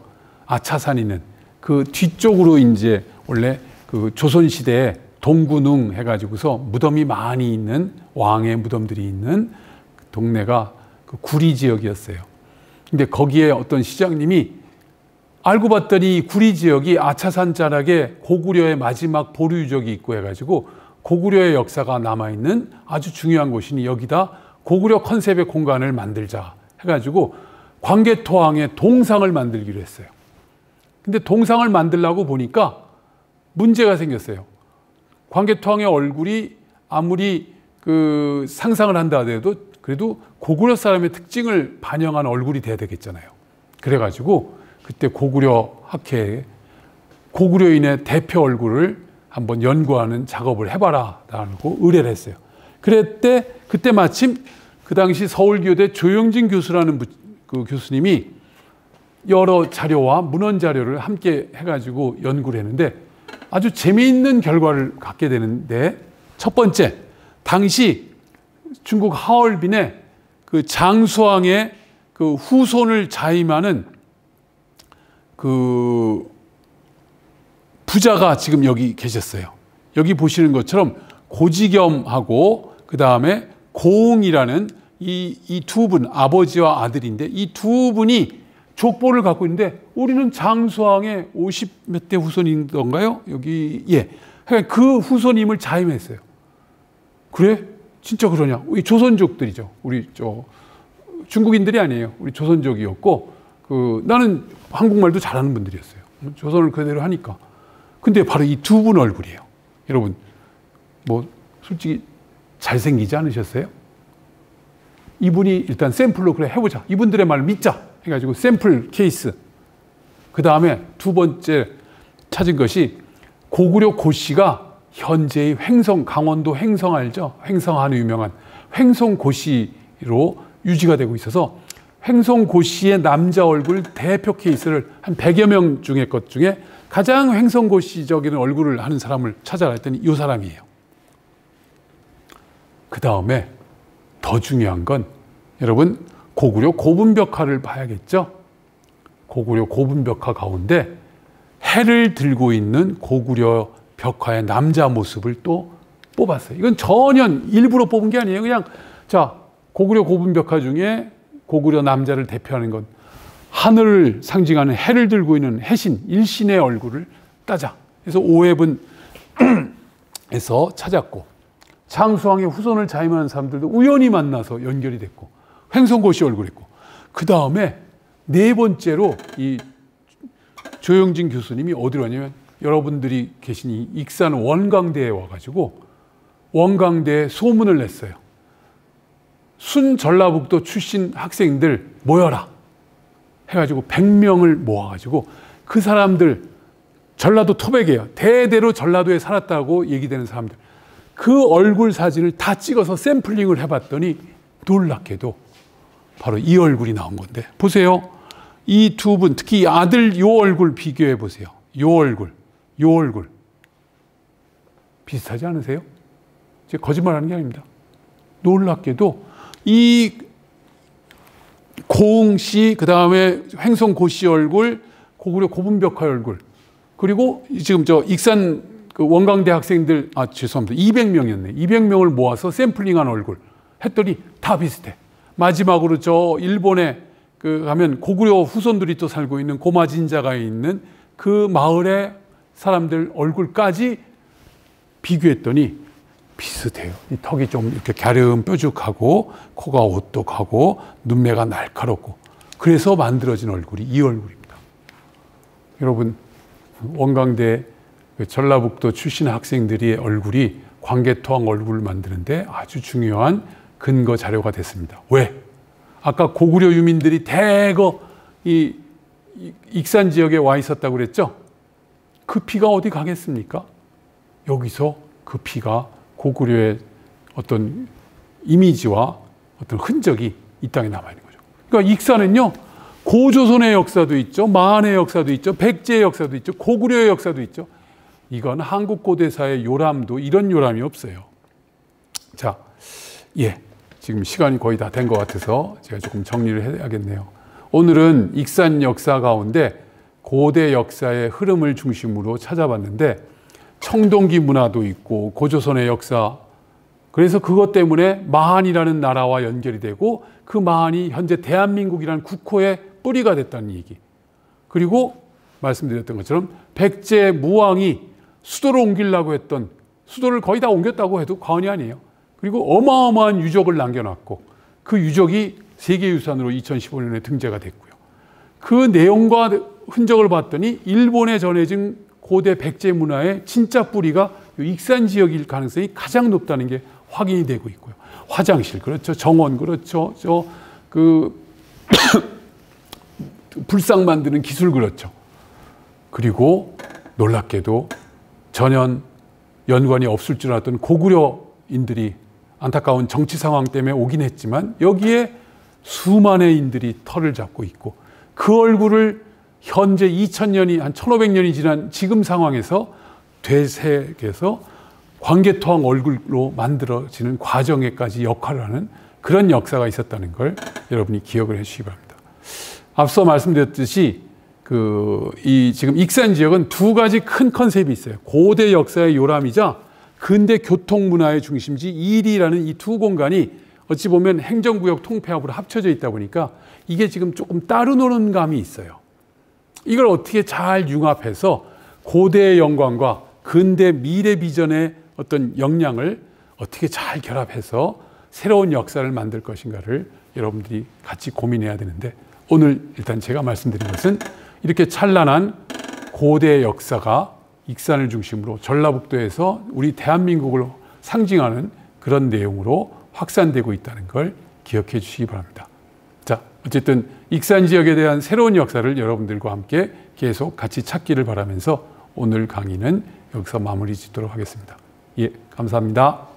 아차산 있는 그 뒤쪽으로 이제 원래 그 조선시대에 동군웅 해가지고서 무덤이 많이 있는 왕의 무덤들이 있는 동네가 그 구리 지역이었어요. 근데 거기에 어떤 시장님이 알고 봤더니 구리 지역이 아차산 자락에 고구려의 마지막 보류 유적이 있고 해가지고 고구려의 역사가 남아있는 아주 중요한 곳이니 여기다 고구려 컨셉의 공간을 만들자 해가지고 광개토항에 동상을 만들기로 했어요. 근데 동상을 만들려고 보니까 문제가 생겼어요. 광개토항의 얼굴이 아무리 그 상상을 한다 하더라도 그래도 고구려 사람의 특징을 반영한 얼굴이 돼야 되겠잖아요. 그래가지고 그때 고구려 학회에 고구려인의 대표 얼굴을 한번 연구하는 작업을 해봐라 라고 의뢰를 했어요. 그때 마침 그 당시 서울교대 조영진 교수라는 그 교수님이 여러 자료와 문헌 자료를 함께 해가지고 연구를 했는데 아주 재미있는 결과를 갖게 되는데 첫 번째, 당시 중국 하얼빈에 그 장수왕의 그 후손을 자임하는 그 부자가 지금 여기 계셨어요. 여기 보시는 것처럼 고지겸하고 그 다음에 고응이라는 이 두 분, 아버지와 아들인데 이 두 분이 족보를 갖고 있는데 우리는 장수왕의 50 몇 대 후손인던가요? 여기 예, 그러니까 그 후손임을 자임했어요. 그래? 진짜 그러냐? 우리 조선족들이죠. 우리 중국인들이 아니에요. 우리 조선족이었고 나는 한국말도 잘하는 분들이었어요. 조선을 그대로 하니까. 근데 바로 이 두 분 얼굴이에요. 여러분, 뭐 솔직히 잘생기지 않으셨어요? 이분이 일단 샘플로 그래 해보자. 이분들의 말을 믿자 해가지고 샘플 케이스. 그 다음에 두 번째 찾은 것이 고구려 고씨가 현재의 횡성, 강원도 횡성 알죠? 횡성 한우 유명한 횡성 고씨로 유지가 되고 있어서 횡성 고씨의 남자 얼굴 대표 케이스를 한 100여 명 중에 것 중에 가장 횡성 고씨적인 얼굴을 하는 사람을 찾아라 했더니 이 사람이에요. 그 다음에 더 중요한 건 여러분 고구려 고분벽화를 봐야겠죠? 고구려 고분벽화 가운데 해를 들고 있는 고구려 벽화의 남자 모습을 또 뽑았어요. 이건 전혀 일부러 뽑은 게 아니에요. 그냥 자 고구려 고분벽화 중에 고구려 남자를 대표하는 건 하늘을 상징하는 해를 들고 있는 해신, 일신의 얼굴을 따자. 그래서 오해분에서 찾았고 장수왕의 후손을 자임하는 사람들도 우연히 만나서 연결이 됐고 횡성고씨 얼굴 했고 그 다음에 네 번째로 이 조영진 교수님이 어디로 왔냐면 여러분들이 계신 이 익산 원광대에 와가지고 원광대에 소문을 냈어요. 순전라북도 출신 학생들 모여라 해가지고 100명을 모아가지고 그 사람들, 전라도 토백이에요. 대대로 전라도에 살았다고 얘기되는 사람들, 그 얼굴 사진을 다 찍어서 샘플링을 해봤더니 놀랍게도 바로 이 얼굴이 나온 건데, 보세요. 이 두 분, 특히 이 아들 요 얼굴 비교해 보세요. 요 얼굴, 요 얼굴 비슷하지 않으세요? 제가 거짓말하는 게 아닙니다. 놀랍게도 이 고흥 씨, 그 다음에 횡성 고 씨 얼굴, 고구려 고분벽화 얼굴, 그리고 지금 저 익산 그 원광대 학생들, 죄송합니다. 200명이었네. 200명을 모아서 샘플링한 얼굴 했더니 다 비슷해. 마지막으로 저 일본에 그 가면 고구려 후손들이 또 살고 있는 고마진자가에 있는 그 마을의 사람들 얼굴까지 비교했더니 비슷해요. 이 턱이 좀 이렇게 갸름 뾰족하고 코가 오똑하고 눈매가 날카롭고, 그래서 만들어진 얼굴이 이 얼굴입니다. 여러분, 원광대 전라북도 출신 학생들의 얼굴이 광개토항 얼굴을 만드는데 아주 중요한 근거 자료가 됐습니다. 왜? 아까 고구려 유민들이 대거 이 익산 지역에 와 있었다고 그랬죠? 그 피가 어디 가겠습니까? 여기서 그 피가 고구려의 어떤 이미지와 어떤 흔적이 이 땅에 남아있는 거죠. 그러니까 익산은요, 고조선의 역사도 있죠, 마한의 역사도 있죠, 백제의 역사도 있죠, 고구려의 역사도 있죠. 이건 한국 고대사의 요람도 이런 요람이 없어요. 자, 지금 시간이 거의 다 된 것 같아서 제가 조금 정리를 해야겠네요. 오늘은 익산 역사 가운데 고대 역사의 흐름을 중심으로 찾아봤는데, 청동기 문화도 있고 고조선의 역사, 그래서 그것 때문에 마한이라는 나라와 연결이 되고 그 마한이 현재 대한민국이라는 국호의 뿌리가 됐다는 얘기, 그리고 말씀드렸던 것처럼 백제 무왕이 수도를 옮기려고 했던, 수도를 거의 다 옮겼다고 해도 과언이 아니에요. 그리고 어마어마한 유적을 남겨놨고 그 유적이 세계유산으로 2015년에 등재가 됐고요. 그 내용과 흔적을 봤더니 일본에 전해진 고대 백제 문화의 진짜 뿌리가 익산 지역일 가능성이 가장 높다는 게 확인이 되고 있고요. 화장실 그렇죠, 정원 그렇죠, 불상 만드는 기술 그렇죠. 그리고 놀랍게도 전혀 연관이 없을 줄 알았던 고구려인들이 안타까운 정치 상황 때문에 오긴 했지만 여기에 수만의 인들이 터를 잡고 있고, 그 얼굴을 현재 2000년이 한 1500년이 지난 지금 상황에서 되새겨서 광개토항 얼굴로 만들어지는 과정에까지 역할을 하는 그런 역사가 있었다는 걸 여러분이 기억을 해주시기 바랍니다. 앞서 말씀드렸듯이 이 지금 익산 지역은 두 가지 큰 컨셉이 있어요. 고대 역사의 요람이자 근대 교통 문화의 중심지 일이라는 이 두 공간이 어찌 보면 행정구역 통폐합으로 합쳐져 있다 보니까 이게 지금 조금 따로노는 감이 있어요. 이걸 어떻게 잘 융합해서 고대의 영광과 근대 미래 비전의 어떤 역량을 어떻게 잘 결합해서 새로운 역사를 만들 것인가를 여러분들이 같이 고민해야 되는데, 오늘 일단 제가 말씀드린 것은 이렇게 찬란한 고대 역사가 익산을 중심으로 전라북도에서 우리 대한민국을 상징하는 그런 내용으로 확산되고 있다는 걸 기억해 주시기 바랍니다. 자, 어쨌든 익산 지역에 대한 새로운 역사를 여러분들과 함께 계속 같이 찾기를 바라면서 오늘 강의는 여기서 마무리 짓도록 하겠습니다. 감사합니다.